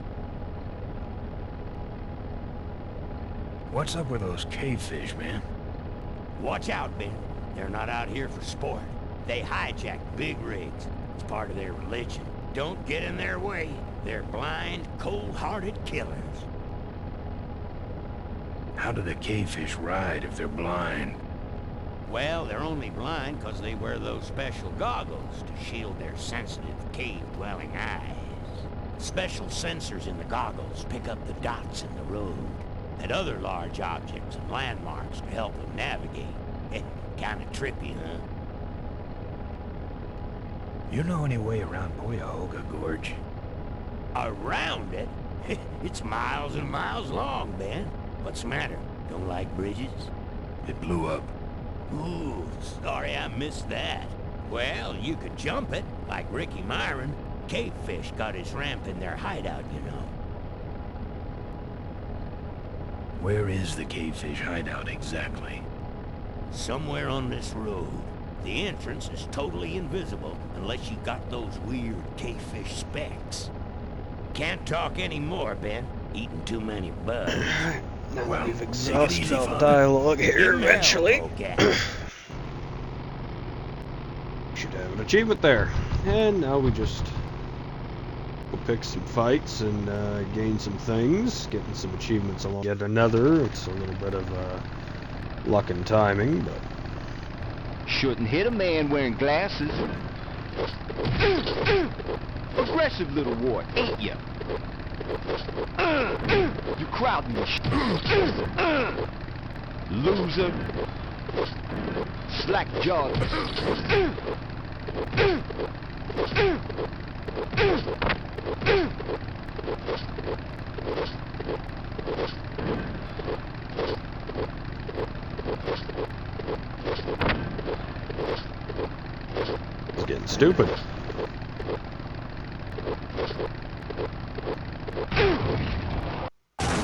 What's up with those cavefish, man? Watch out, Ben. They're not out here for sport. They hijack big rigs. It's part of their religion. Don't get in their way. They're blind, cold-hearted killers. How do the cavefish ride if they're blind? Well, they're only blind because they wear those special goggles to shield their sensitive, cave-dwelling eyes. Special sensors in the goggles pick up the dots in the road and other large objects and landmarks to help them navigate. Kinda trippy, huh? You know any way around Cuyahoga Gorge? Around it? It's miles and miles long, Ben. What's the matter? Don't like bridges? It blew up. Ooh, sorry I missed that. Well, you could jump it, like Ricky Myron. Cavefish got his ramp in their hideout, you know. Where is the cavefish hideout exactly? Somewhere on this road. The entrance is totally invisible unless you got those weird cavefish specs. Can't talk anymore, Ben. Eating too many bugs. Now well, we've exhausted all the dialogue here eventually. Should have an achievement there. And now we just go pick some fights and gain some things. Getting some achievements along. Yet another. It's a little bit of luck and timing, but... Shouldn't hit a man wearing glasses. Aggressive little wart, ain't ya? You crowding me, loser. Slack jawed. It's getting stupid.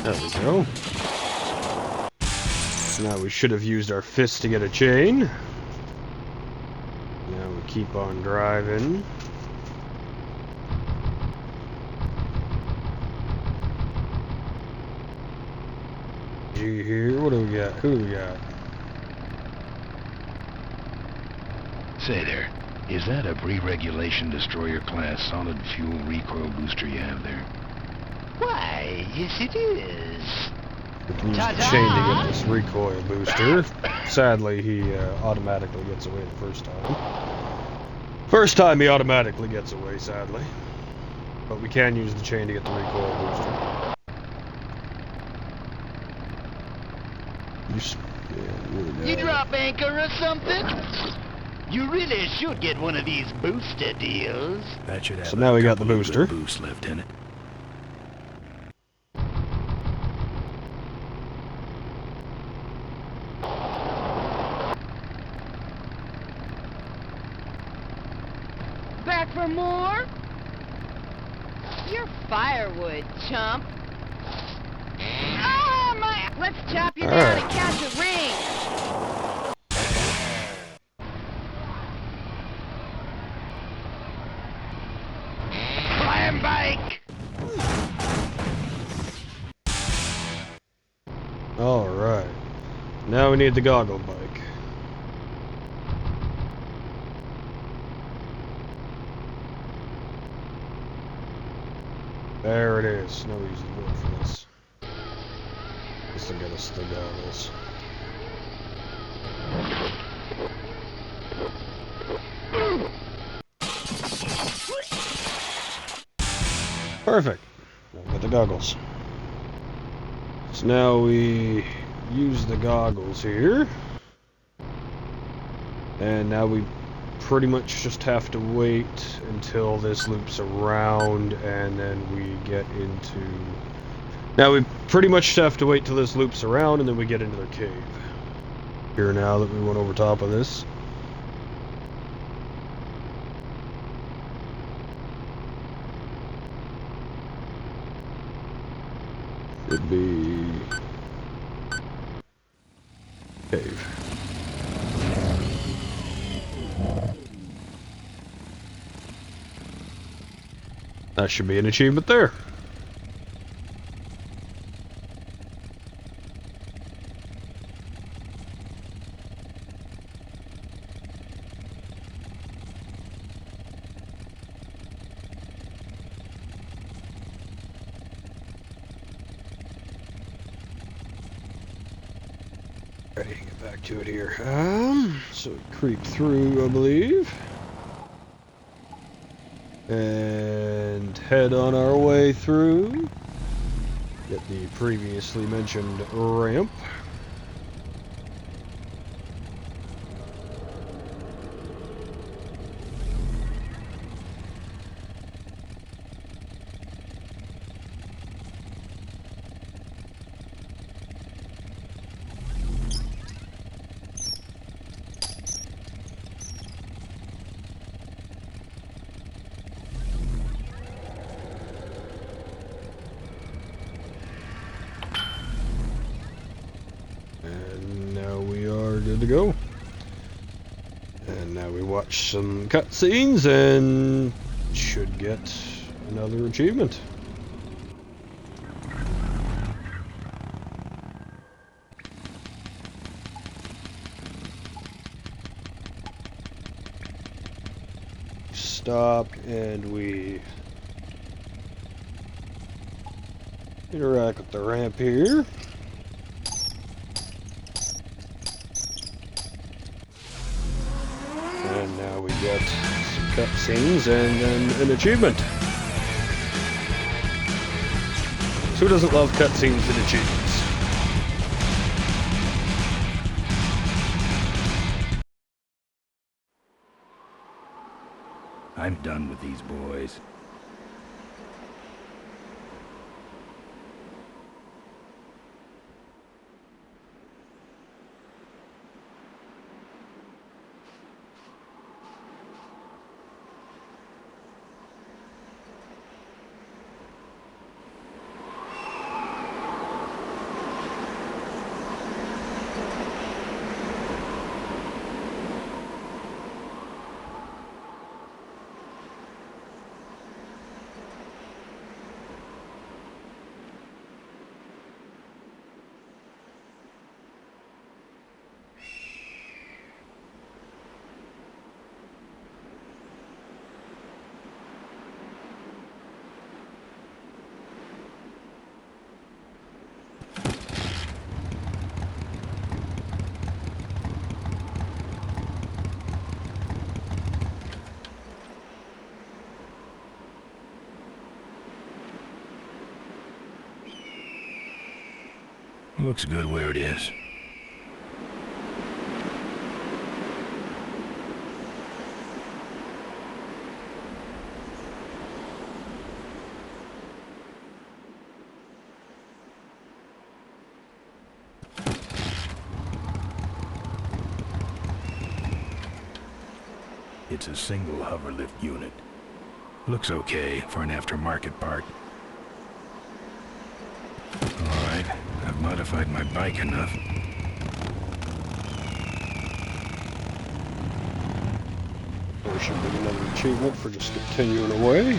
There we go. Now we should have used our fist to get a chain. Now we keep on driving. G here, what do we got? Who do we got? Say there, is that a pre-regulation destroyer class solid fuel recoil booster you have there? Why, yes it is. We can use the chain to get this recoil booster. Sadly, he automatically gets away the first time. First time he automatically gets away, sadly. But we can use the chain to get the recoil booster. You drop anchor or something? You really should get one of these booster deals. That should have So now we got the booster. Boost left in it. Back for more? You're firewood, chump. Ah, my... Let's chop you down and catch a ring. Climb bike! Alright. Now we need the goggle bike. There it is. Now we use the board for this. This will get us the goggles. Perfect. Now we got the goggles. So now we use the goggles here. And now we pretty much just have to wait until this loops around and then we get into... Now we pretty much have to wait till this loops around and then we get into their cave. Here now that we went over top of this. Should be... cave. That should be an achievement there. Ready to get back to it here. So we creep through, I believe. And head on our way through. Get the previously mentioned ramp. And now we are good to go. And now we watch some cutscenes and should get another achievement. Stop and we interact with the ramp here. And now we get some cutscenes and then an achievement. So who doesn't love cutscenes and achievements? I'm done with these boys. Looks good where it is. It's a single hoverlift unit. Looks okay for an aftermarket part. Alright, I've modified my bike enough. There should be another achievement for just continuing away.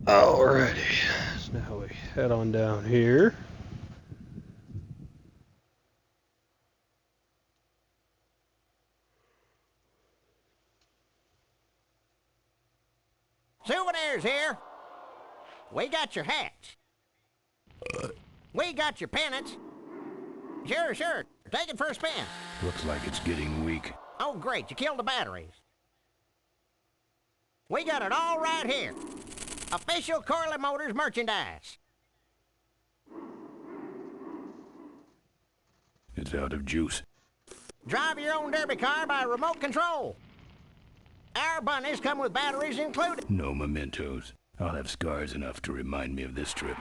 Alrighty, so now we head on down here. Souvenirs here. We got your hats. We got your pennants. Sure, sure. Take it for a spin. Looks like it's getting weak. Oh, great. You killed the batteries. We got it all right here. Official Corley Motors merchandise. It's out of juice. Drive your own derby car by remote control. Our bunnies come with batteries included. No mementos. I'll have scars enough to remind me of this trip.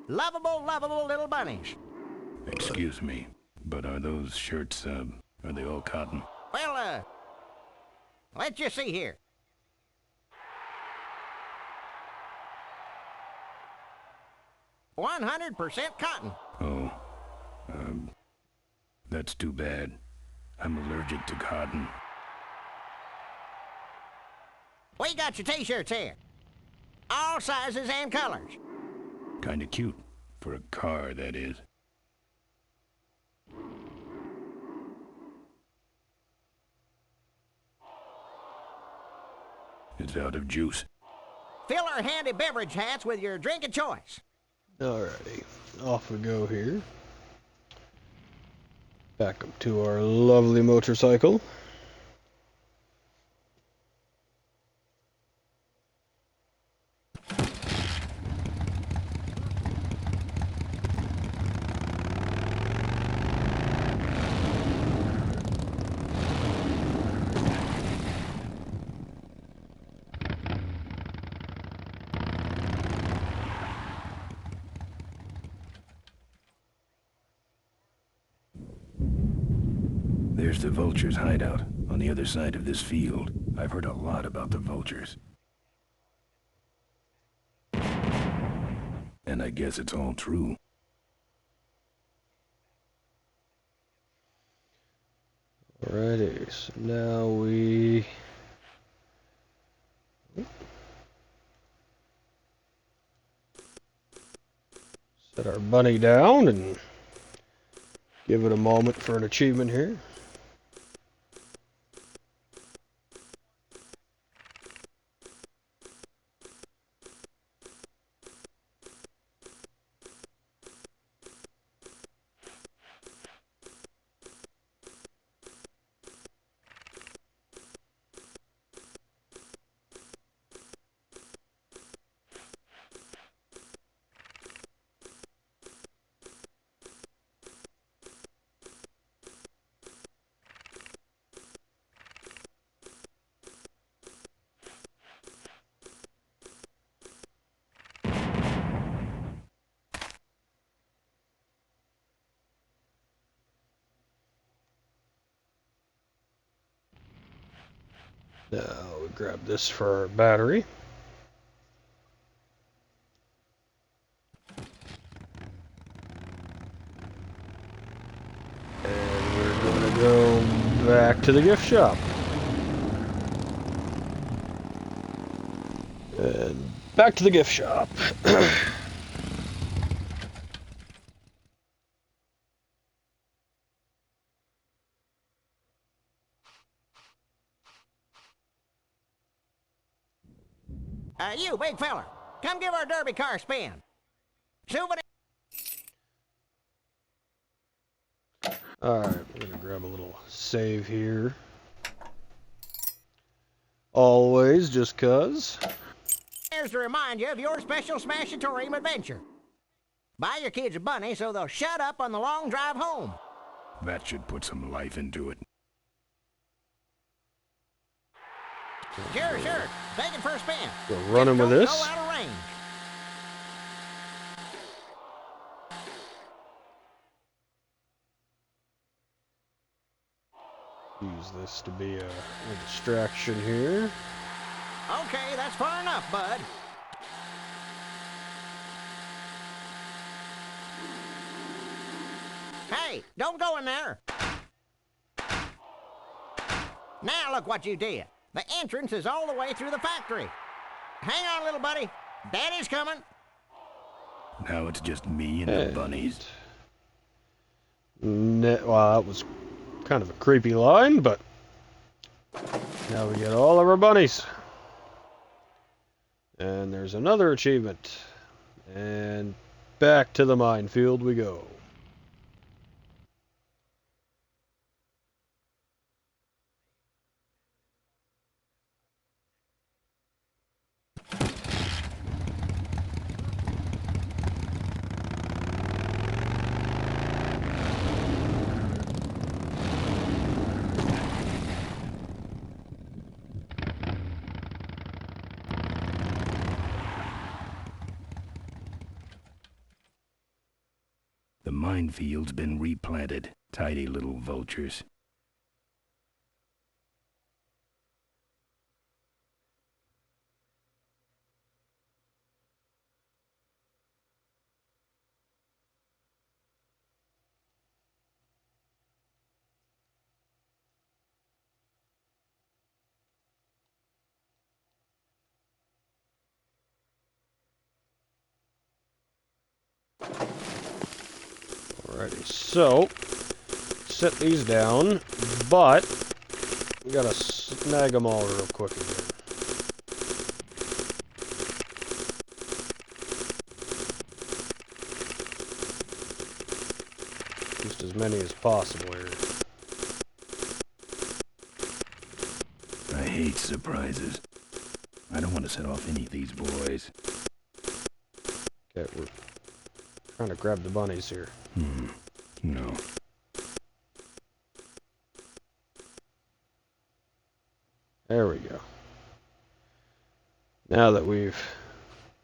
Lovable, lovable little bunnies. Excuse me, but are those shirts, are they all cotton? Well, let's just see here. "100% cotton." Oh, that's too bad. I'm allergic to cotton. We got your t-shirts here. All sizes and colors. Kinda cute. For a car, that is. It's out of juice. Fill our handy beverage hats with your drink of choice. Alrighty, off we go here. Back up to our lovely motorcycle. There's the vultures' hideout, on the other side of this field. I've heard a lot about the vultures. And I guess it's all true. Alrighty, so now we... set our bunny down and give it a moment for an achievement here. Now we grab this for our battery. And we're going to go back to the gift shop. And back to the gift shop. You big fella, come give our derby car a spin. Souvenir. Alright, we're going to grab a little save here. Always, just cuz. Here's to remind you of your special Smashatorium adventure. Buy your kids a bunny so they'll shut up on the long drive home. That should put some life into it. Sure. Take it for a spin. Go running with this. Go out of range. Use this to be a distraction here. Okay, that's far enough, bud. Hey, don't go in there. Now look what you did. The entrance is all the way through the factory. Hang on, little buddy. Daddy's coming. Now it's just me and the bunnies. Well, that was kind of a creepy line, but now we get all of our bunnies. And there's another achievement. And back to the minefield we go. The minefield's been replanted. Tidy little vultures. Alrighty, so set these down, but we gotta snag them all real quick again. Just as many as possible here. I hate surprises. I don't want to set off any of these boys. Okay, we're trying to grab the bunnies here. No. There we go. Now that we've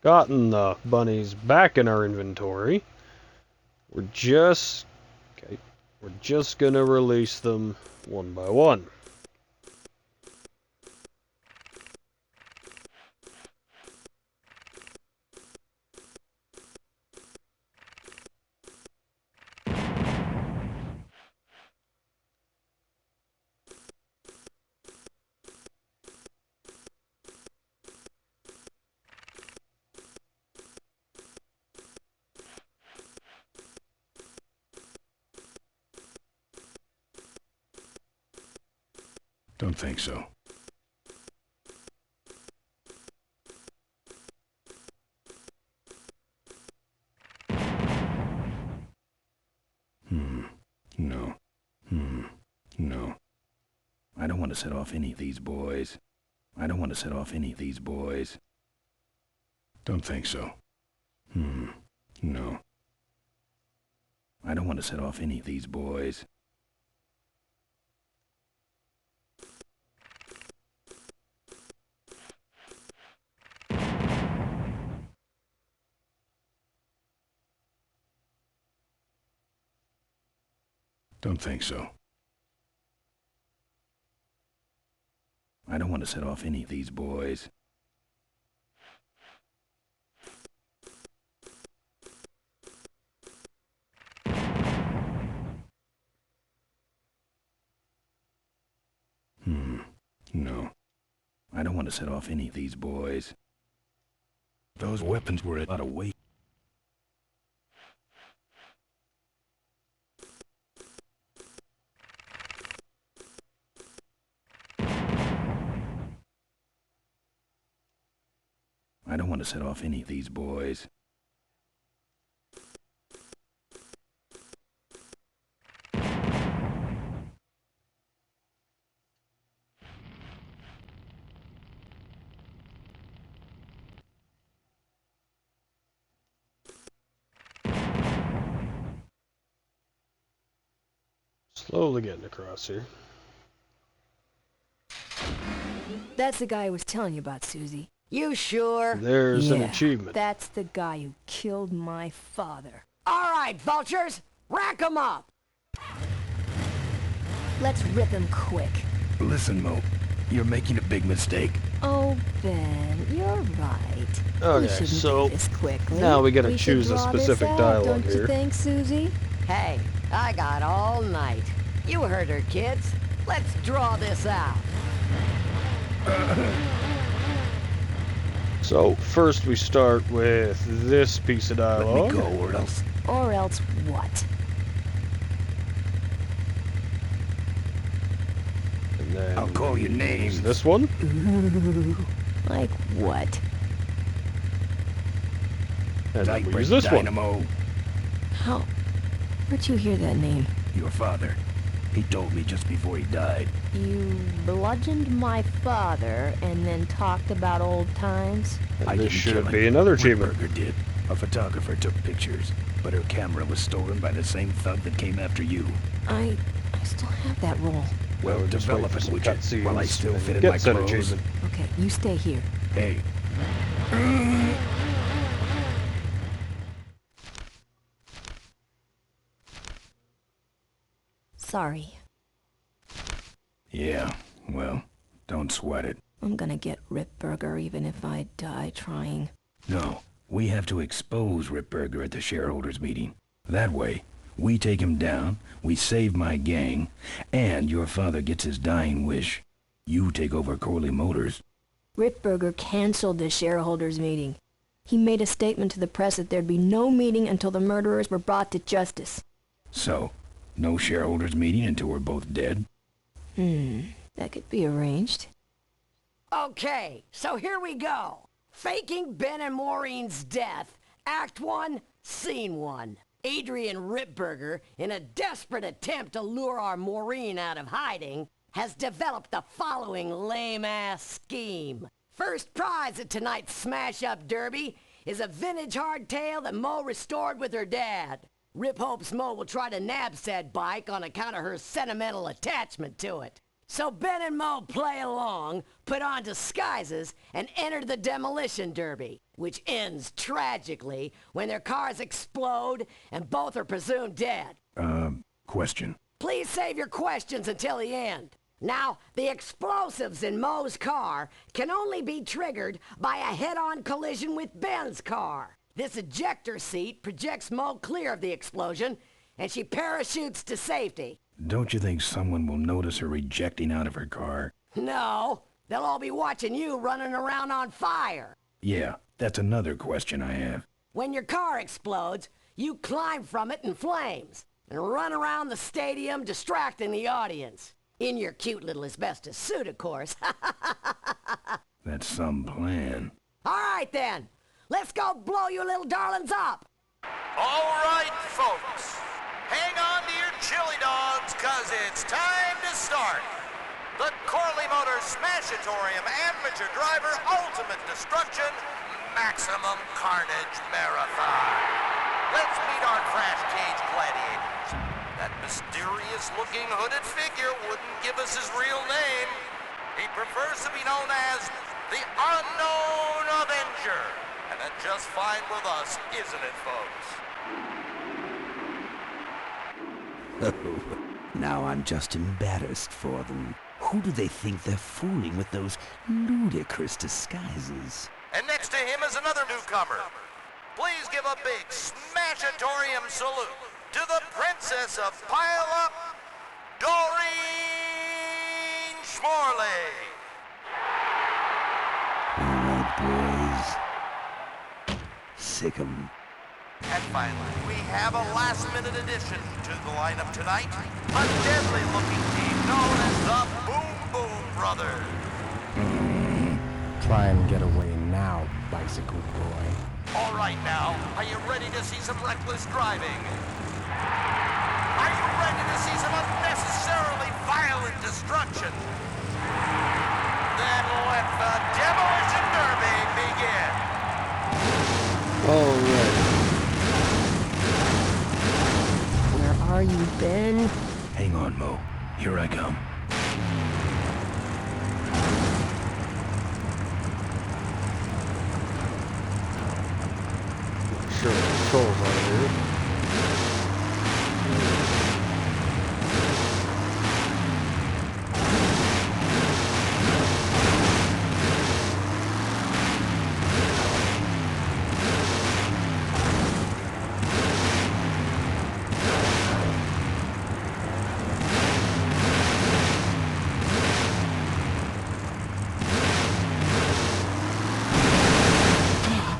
gotten the bunnies back in our inventory, we're just gonna release them one by one. Don't think so. No. No. I don't want to set off any of these boys. I don't want to set off any of these boys. Don't think so. No. I don't want to set off any of these boys. Don't think so. I don't want to set off any of these boys. No. I don't want to set off any of these boys. Those weapons were a lot of weight. I don't want to set off any of these boys. Slowly getting across here. That's the guy I was telling you about, Susie. You sure? There's an achievement. That's the guy who killed my father. All right, vultures, rack 'em up. Let's rip him quick. Listen, Mo, you're making a big mistake. Oh, Ben, you're right. We Okay, shouldn't so do this quickly. now we gotta should choose a draw this specific out, dialogue don't here. you think, Susie? Hey, I got all night. You heard her, kids. Let's draw this out. So, first we start with this piece of dialogue. Let me go, or else. Or else what? And then I'll call you names. This one. Like what? And then we Type use this one. Dynamo. How? Where'd you hear that name? Your father. He told me just before he died. You bludgeoned my father and then talked about old times? And I this didn't should kill be him. another achievement. Ripburger did. A photographer took pictures, but her camera was stolen by the same thug that came after you. I still have that roll. Well, We're just develop waiting it, for would some you? cutscenes While I still and fit in get my said clothes. achievement. Okay, you stay here. Hey. Sorry. Yeah, well, don't sweat it. I'm gonna get Ripburger even if I die trying. No, we have to expose Ripburger at the shareholders meeting. That way, we take him down, we save my gang, and your father gets his dying wish. You take over Corley Motors. Ripburger canceled the shareholders meeting. He made a statement to the press that there'd be no meeting until the murderers were brought to justice. So, no shareholders meeting until we're both dead? That could be arranged. Okay, so here we go. Faking Ben and Maureen's death. Act 1, Scene 1. Adrian Ripburger, in a desperate attempt to lure our Maureen out of hiding, has developed the following lame-ass scheme. First prize at tonight's smash-up derby is a vintage hardtail that Mo restored with her dad. Rip hopes Mo will try to nab said bike on account of her sentimental attachment to it. So Ben and Mo play along, put on disguises, and enter the demolition derby, which ends tragically when their cars explode and both are presumed dead. Question. Please save your questions until the end. Now, the explosives in Mo's car can only be triggered by a head-on collision with Ben's car. This ejector seat projects Mo clear of the explosion, and she parachutes to safety. Don't you think someone will notice her ejecting out of her car? No, they'll all be watching you running around on fire. Yeah, that's another question I have. When your car explodes, you climb from it in flames and run around the stadium distracting the audience. In your cute little asbestos suit, of course. That's some plan. All right, then. Let's go blow you little darlings up. All right, folks. Hang on to your chili dogs, cause it's time to start. The Corley Motors Smashatorium Amateur Driver Ultimate Destruction Maximum Carnage Marathon. Let's meet our crash cage gladiators. That mysterious-looking hooded figure wouldn't give us his real name. He prefers to be known as the Unknown Avenger. And that's just fine with us, isn't it, folks? Oh, now I'm just embarrassed for them. Who do they think they're fooling with those ludicrous disguises? And next to him is another newcomer. Please give a big smashatorium salute to the Princess of Pile Up, Doreen Schmorley. All right, boys. Sick 'em. And finally, we have a last-minute addition to the lineup tonight. A deadly-looking team known as the Boom Boom Brothers. Try and get away now, bicycle boy. All right now, are you ready to see some reckless driving? Are you ready to see some unnecessarily violent destruction? Then let the Demolition Derby begin. All right. Where are you, Ben? Hang on, Mo. Here I come. Sure, controls out here.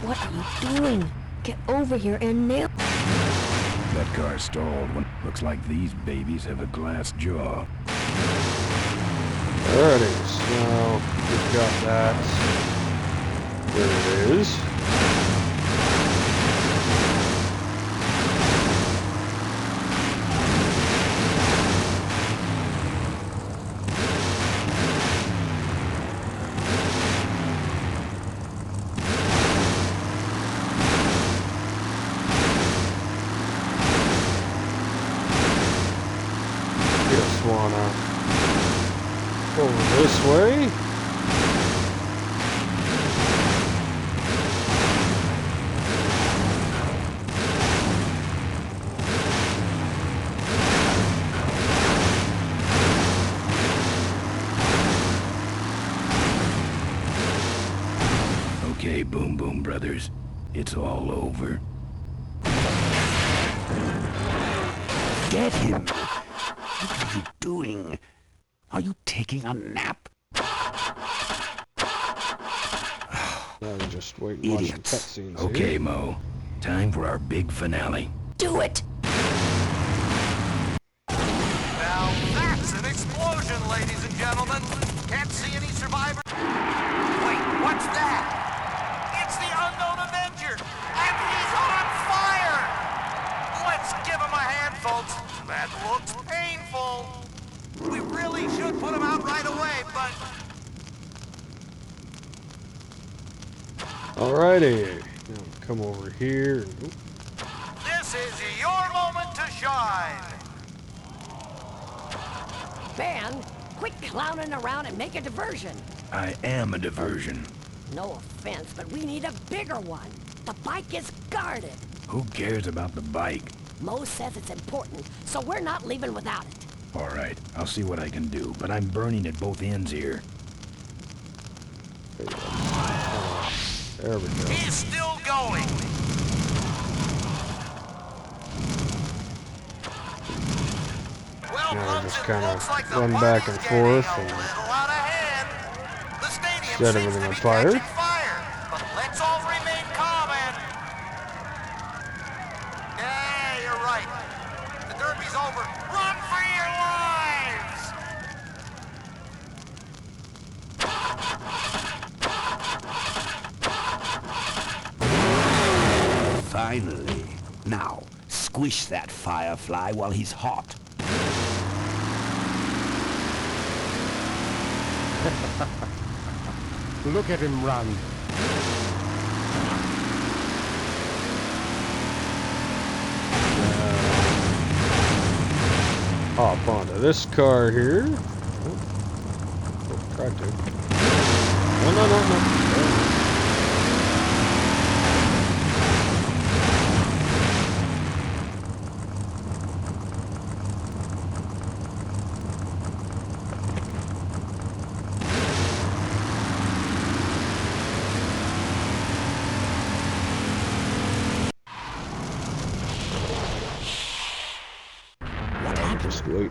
What are you doing? Get over here and nail... That car stalled. Looks like these babies have a glass jaw. There it is. Now we've got that. There it is. Just wanna over this way. Okay, Boom Boom Brothers. It's all over. Get him! What are you doing? Are you taking a nap? Now we just wait and watch the Idiots. cutscenes Okay, here. Mo. Time for our big finale. Do it! Now that's an explosion, ladies and gentlemen. Can't see any survivors. Wait, what's that? It's the Unknown Avenger, and he's on fire! Let's give him a hand, folks. That looks painful. We really should put him out right away, but... Alrighty. Now come over here. And, oop. This is your moment to shine. Ben, quit clowning around and make a diversion. I am a diversion. No offense, but we need a bigger one. The bike is guarded. Who cares about the bike? Mo says it's important, so we're not leaving without it. All right, I'll see what I can do, but I'm burning at both ends here. There you go. There we go. He's still going. Well, Now we folks, just it kind looks like of the run back party's and getting forth a and little out of hand. The stadium set seems everything to on be fire. catching fire, but let's all remain calm and... Yeah, you're right. The derby's over. Run for your lives! Finally. Now, squish that firefly while he's hot. Look at him run. Hop onto this car here. Oh, tried to. No.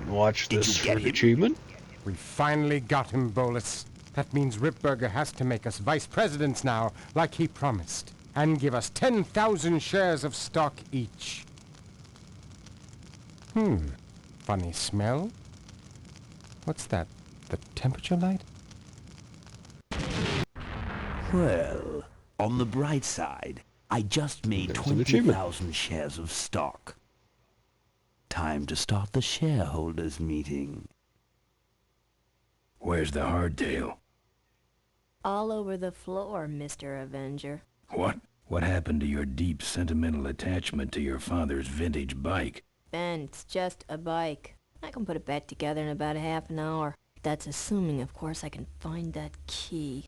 Watch this for an achievement. We finally got him, Bolus. That means Ripburger has to make us vice presidents now, like he promised, and give us 10,000 shares of stock each. Funny smell? What's that? The temperature light? Well, on the bright side, I just made There's an achievement. 20,000 shares of stock. Time to start the shareholders meeting. Where's the hardtail? All over the floor, Mr. Avenger. What? What happened to your deep sentimental attachment to your father's vintage bike? Ben, it's just a bike. I can put it back together in about a half an hour. That's assuming, of course, I can find that key.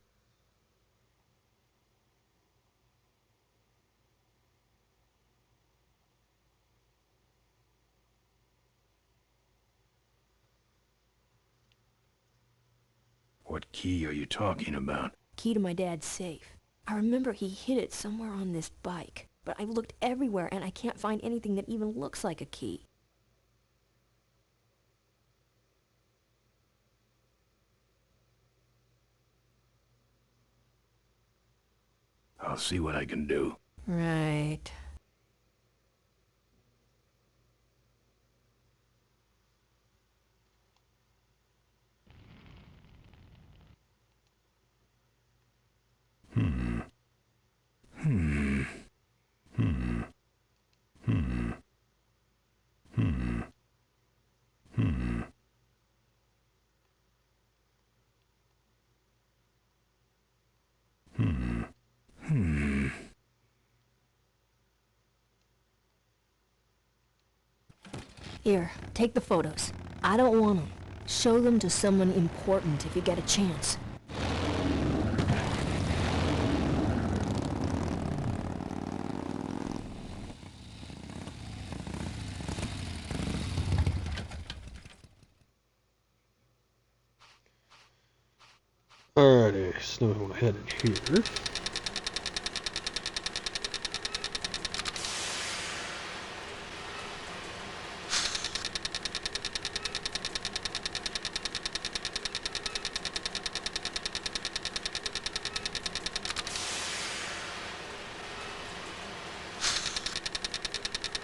What key are you talking about? Key to my dad's safe. I remember he hid it somewhere on this bike, but I've looked everywhere and I can't find anything that even looks like a key. I'll see what I can do. Right. Here, take the photos. I don't want them. Show them to someone important if you get a chance. Alrighty, so now we want to head in here.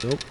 Nope.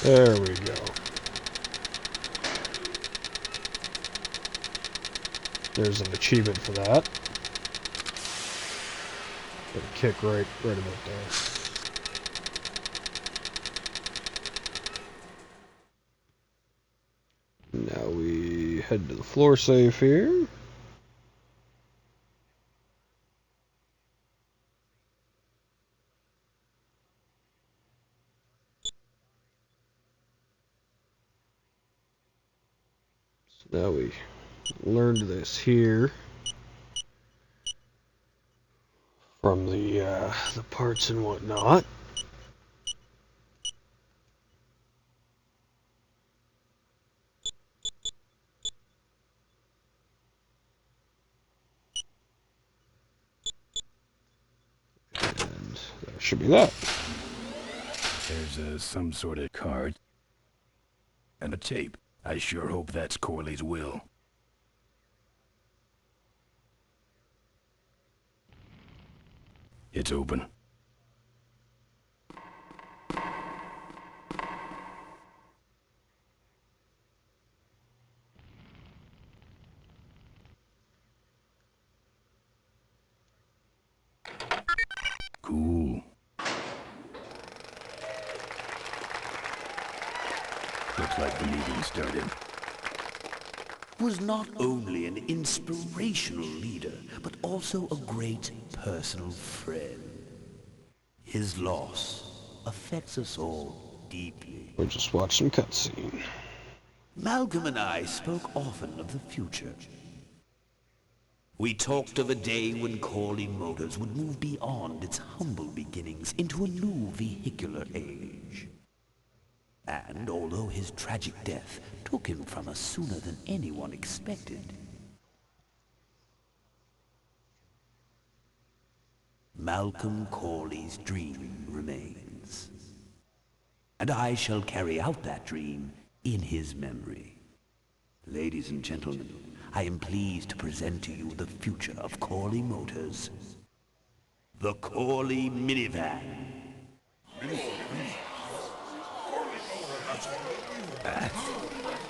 There we go. There's an achievement for that. Gonna kick right about there. Now we head to the floor safe here. Now we learned this here from the parts and whatnot. And that should be that. There's some sort of card. And a tape. I sure hope that's Corley's will. It's open. Cool. Looks like the meeting started. Was not only an inspirational leader, but also a great personal friend. His loss affects us all deeply. We'll just watch some cutscene. Malcolm and I spoke often of the future. We talked of a day when Corley Motors would move beyond its humble beginnings into a new vehicular age. And although his tragic death took him from us sooner than anyone expected, Malcolm Corley's dream remains. And I shall carry out that dream in his memory. Ladies and gentlemen, I am pleased to present to you the future of Corley Motors. The Corley minivan.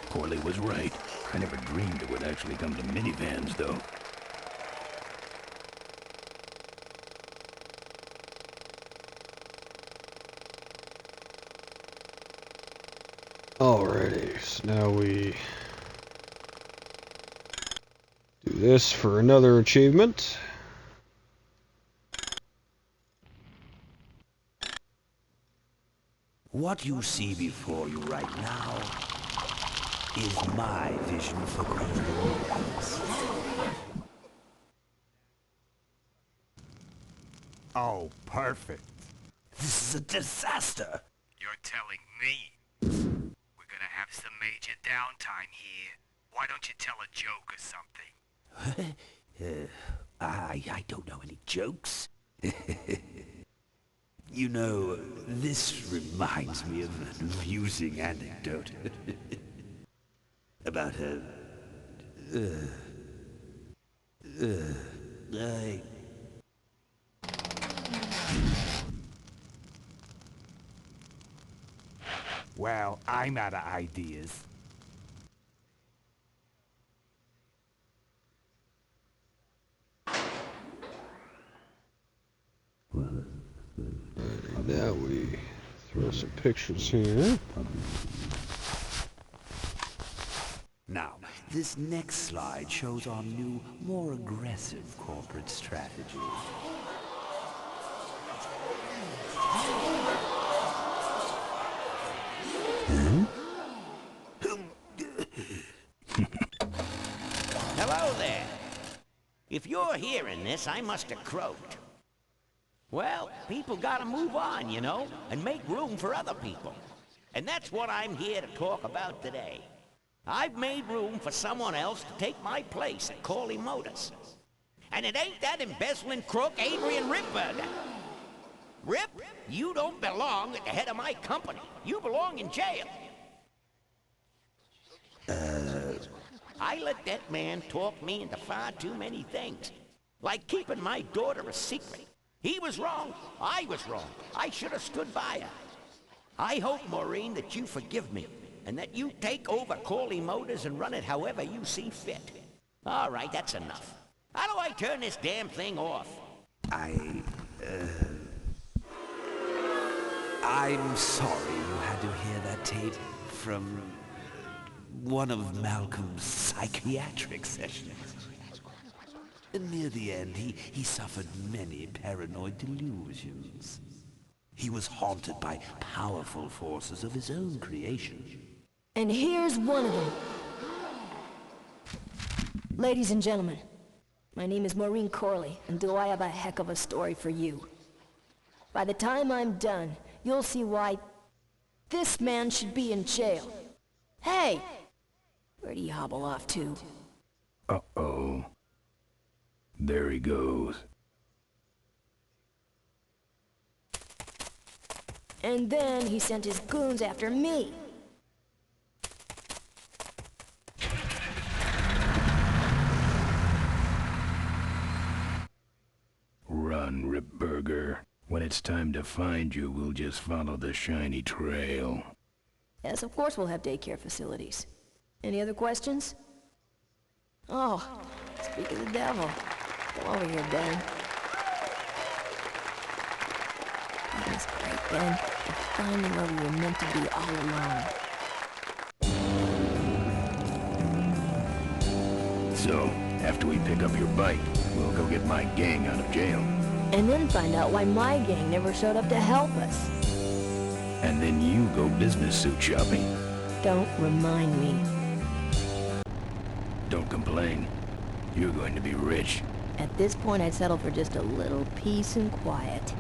Corley was right. I never dreamed it would actually come to minivans, though. Alrighty, so now we do this for another achievement. What you see before you right now is my vision for Corley. Oh, perfect. This is a disaster. You're telling me we're gonna have some major downtime here. Why don't you tell a joke or something? I don't know any jokes. You know, this reminds me of an amusing anecdote about Well, I'm out of ideas. Now we throw some pictures here. Now, this next slide shows our new, more aggressive corporate strategy. Hello there. If you're hearing this, I must have croaked. Well, people gotta move on, you know, and make room for other people. And that's what I'm here to talk about today. I've made room for someone else to take my place at Corley Motors. And it ain't that embezzling crook Adrian Ripburger. Rip, you don't belong at the head of my company. You belong in jail. I let that man talk me into far too many things. Like keeping my daughter a secret. He was wrong. I was wrong. I should have stood by her. I hope, Maureen, that you forgive me, and that you take over Corley Motors and run it however you see fit. All right, that's enough. How do I turn this damn thing off? I'm sorry you had to hear that tape from one of Malcolm's psychiatric sessions. Near the end, he suffered many paranoid delusions. He was haunted by powerful forces of his own creation. And here's one of them. Ladies and gentlemen, my name is Maureen Corley, and do I have a heck of a story for you. By the time I'm done, you'll see why this man should be in jail. Hey! Where'd he hobble off to? Uh-oh. There he goes. And then he sent his goons after me. Run, Ripburger. When it's time to find you, we'll just follow the shiny trail. Yes, of course we'll have daycare facilities. Any other questions? Oh, speak of the devil. Come over here, Ben. That's great, Ben. You're finally where we were meant to be all along. So, after we pick up your bike, we'll go get my gang out of jail. And then find out why my gang never showed up to help us. And then you go business suit shopping. Don't remind me. Don't complain. You're going to be rich. At this point, I'd settle for just a little peace and quiet.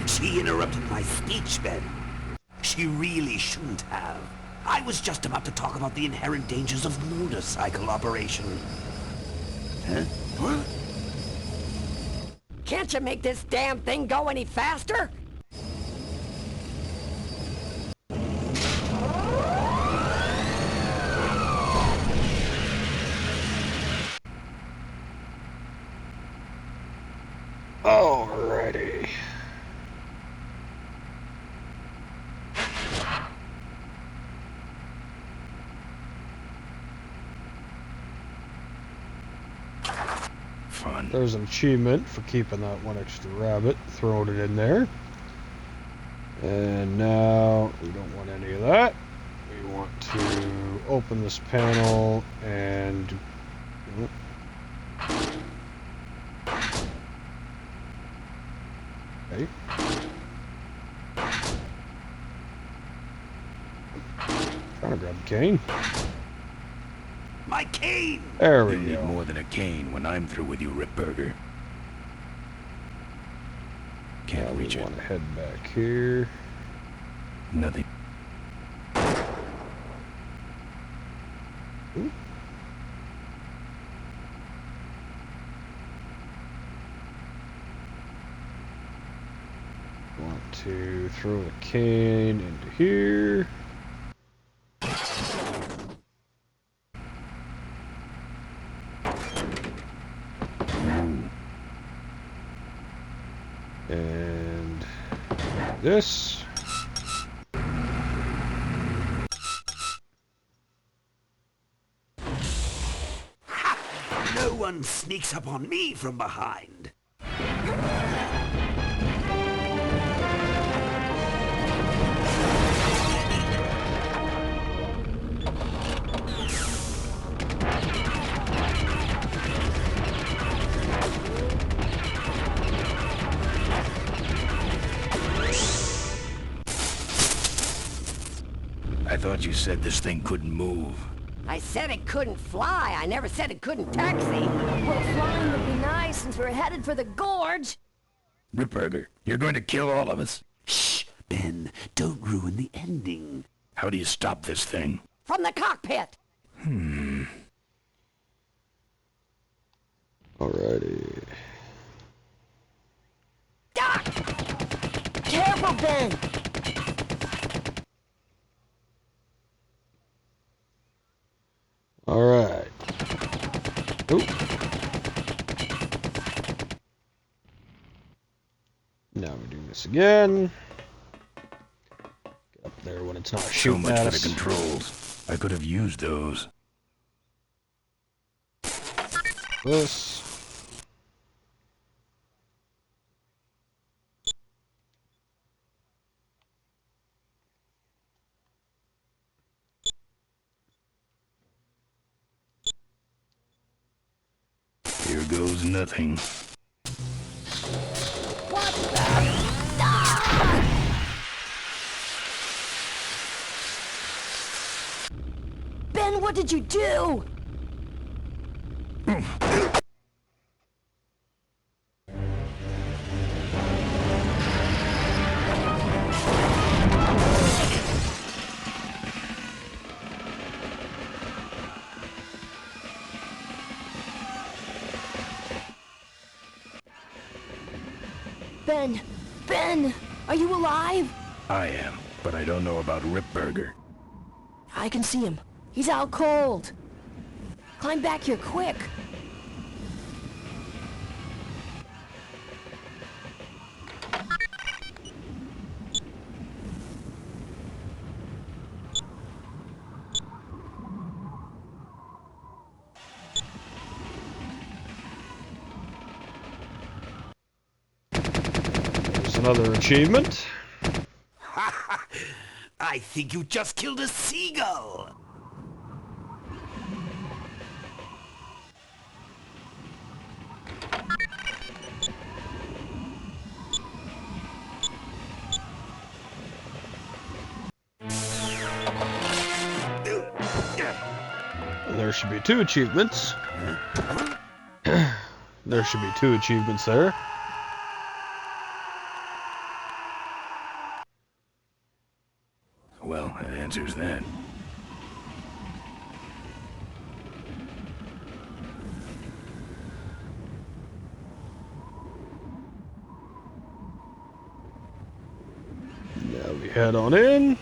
She interrupted my speech, Ben. She really shouldn't have. I was just about to talk about the inherent dangers of motorcycle operation. Huh? What? Can't you make this damn thing go any faster? Alrighty. Fun. There's an achievement for keeping that one extra rabbit, throwing it in there. And now we don't want any of that. We want to open this panel and okay. Trying to grab the cane. My cane! There we You go. need more than a cane when I'm through with you, Ripburger. Can't Now we reach it. want to head back here. Nothing. Ooh. Want to throw the cane into here. And this. No one sneaks up on me from behind. I thought you said this thing couldn't move. I said it couldn't fly. I never said it couldn't taxi. Well, flying would be nice since we're headed for the gorge. Ripburger, you're going to kill all of us. Shh, Ben, don't ruin the ending. How do you stop this thing? From the cockpit. Alrighty. Doc! Careful, Ben! Alright. Oop. Now we do this again. Get up there when it's not So shooting much at for us. the controls. I could have used those. This. Here goes nothing. What the? Ben, what did you do? Ben, are you alive? I am, but I don't know about Ripburger. I can see him. He's out cold. Climb back here, quick. There's another achievement. I think you just killed a seagull. And there should be 2 achievements. There should be 2 achievements there. Well, that answers that. Now we head on in.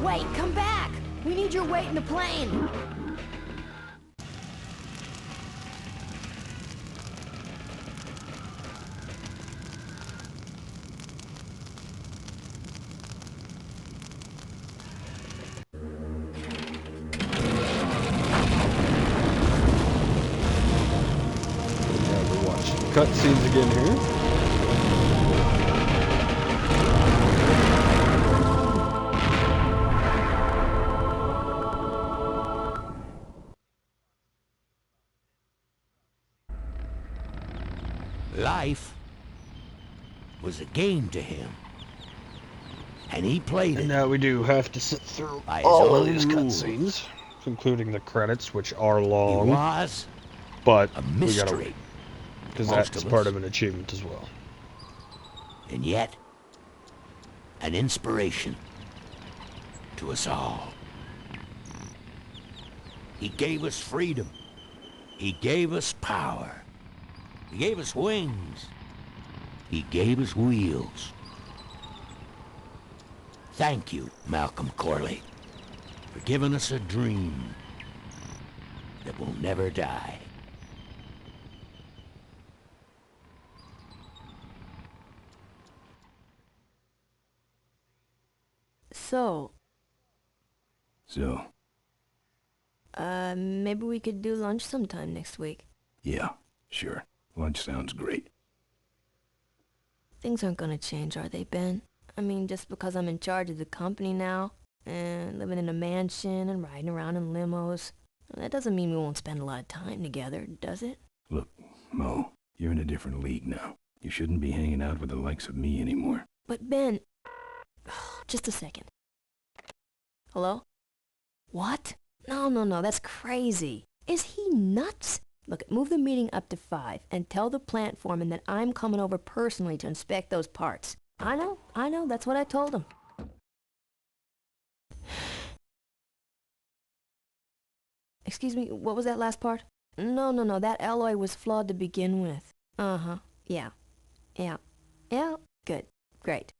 Wait, come back! We need your weight in the plane! Now we're watching cutscenes again here. Life was a game to him. And he played it. And now we do have to sit through by his all of own these rules. cutscenes, including the credits, which are He long. was But a we gotta mystery. because Most that's of part us. of an achievement as well. And yet, an inspiration to us all. He gave us freedom. He gave us power. He gave us wings. He gave us wheels. Thank you, Malcolm Corley, for giving us a dream that will never die. So, So, maybe we could do lunch sometime next week. yeah, sure. Lunch sounds great. Things aren't gonna change, are they, Ben? I mean, just because I'm in charge of the company now, and living in a mansion and riding around in limos, that doesn't mean we won't spend a lot of time together, does it? Look, Mo, you're in a different league now. You shouldn't be hanging out with the likes of me anymore. But Ben... Just a second. Hello? What? No, that's crazy. Is he nuts? Look, move the meeting up to 5 and tell the plant foreman that I'm coming over personally to inspect those parts. I know, that's what I told him. Excuse me, what was that last part? No, that alloy was flawed to begin with. Uh-huh, yeah, good, great.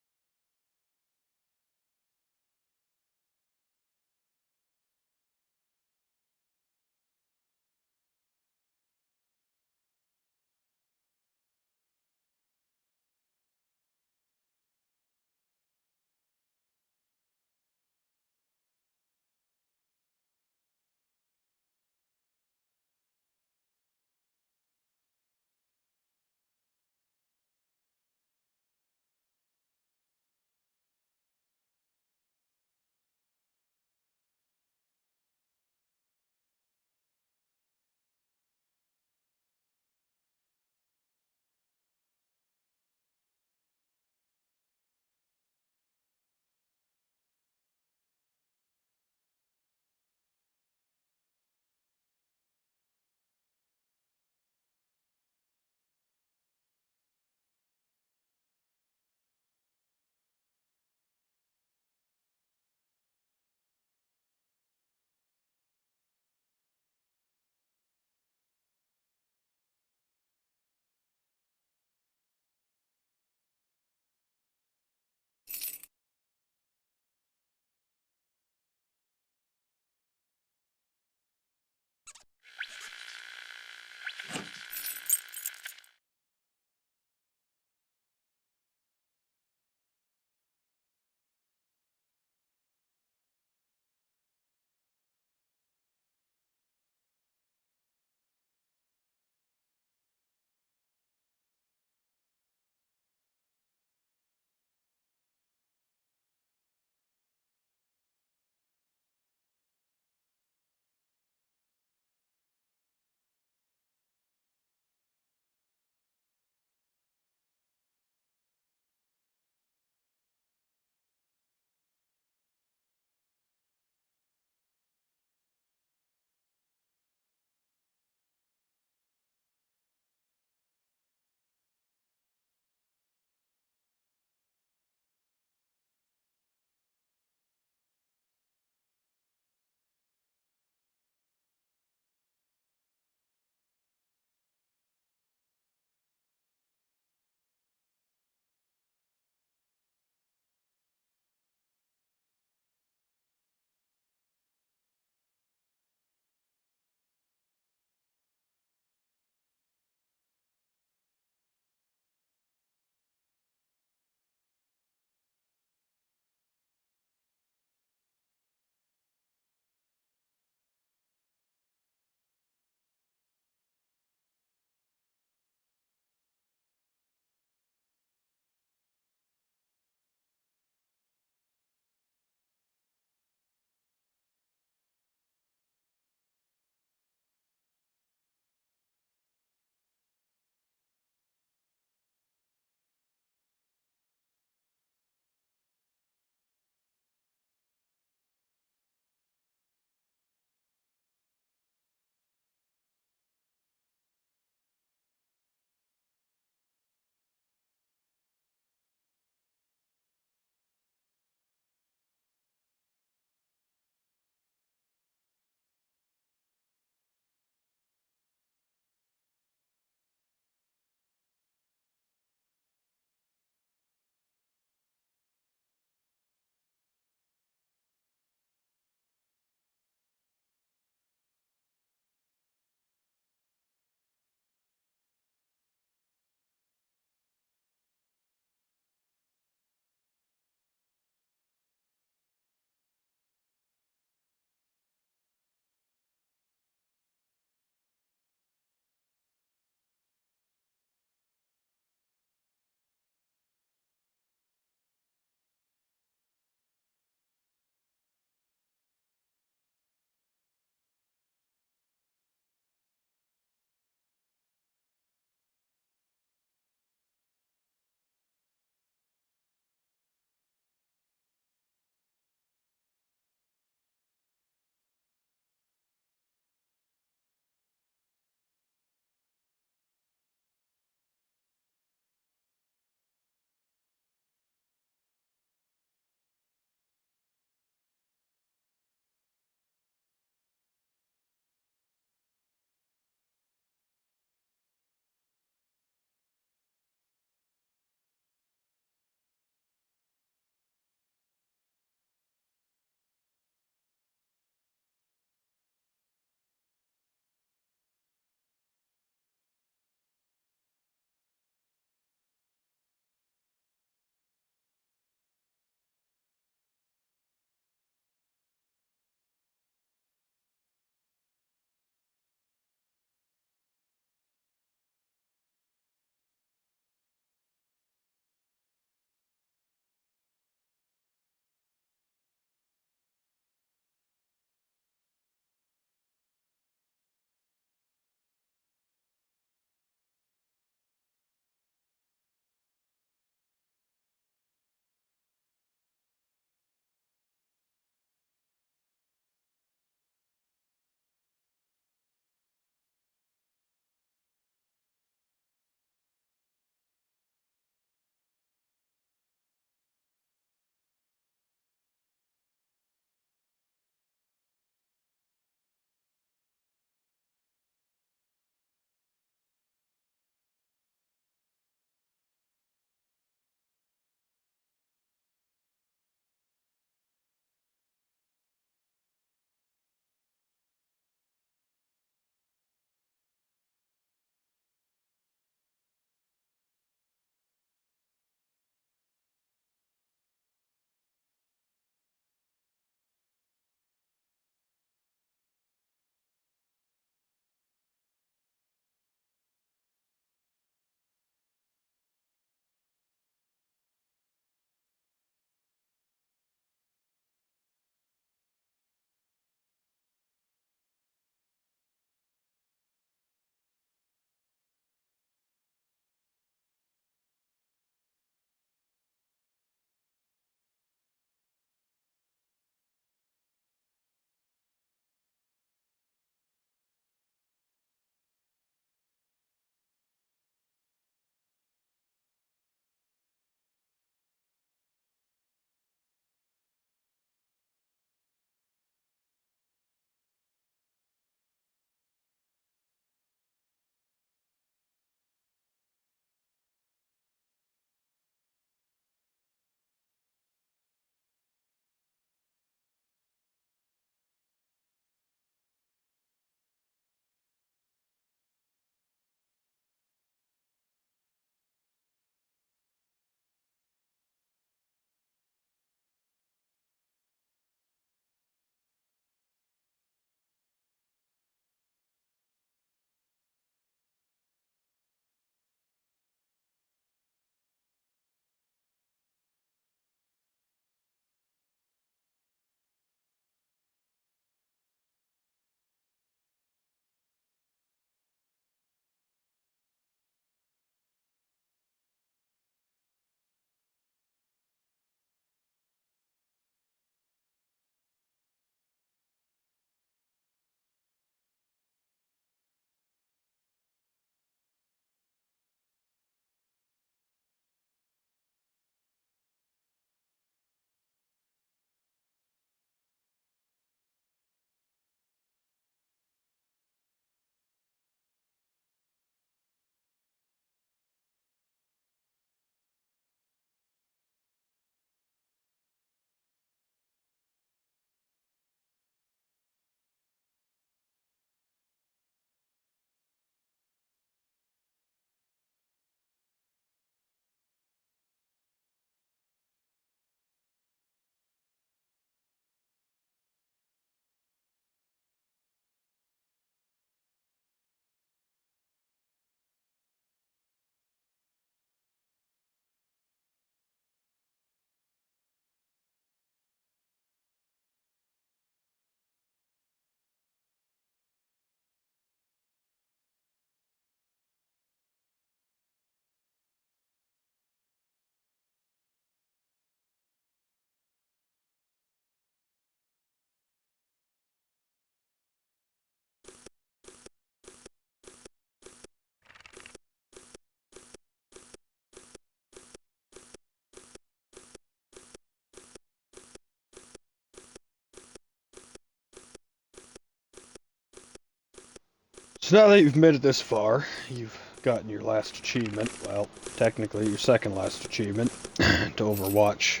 So now that you've made it this far, you've gotten your last achievement, well, technically your second last achievement, to overwatch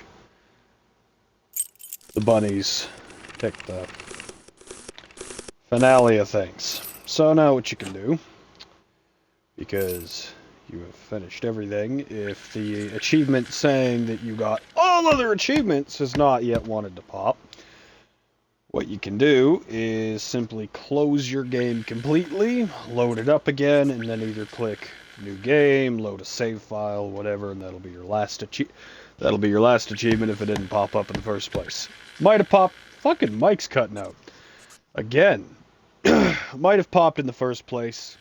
the bunnies pick the finale of things. So now what you can do, because you have finished everything, if the achievement saying that you got all other achievements has not yet wanted to pop, what you can do is simply close your game completely, load it up again, and then either click new game, load a save file, whatever, and that'll be your last achievement if it didn't pop up in the first place. Might have popped. Fucking mic's cutting out. Again. Might have popped in the first place.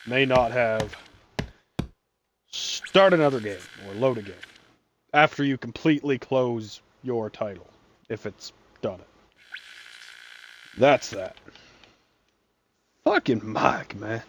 May not have. Start another game or load a game after you completely close your title, if it's done it. That's that. Fucking mic, man.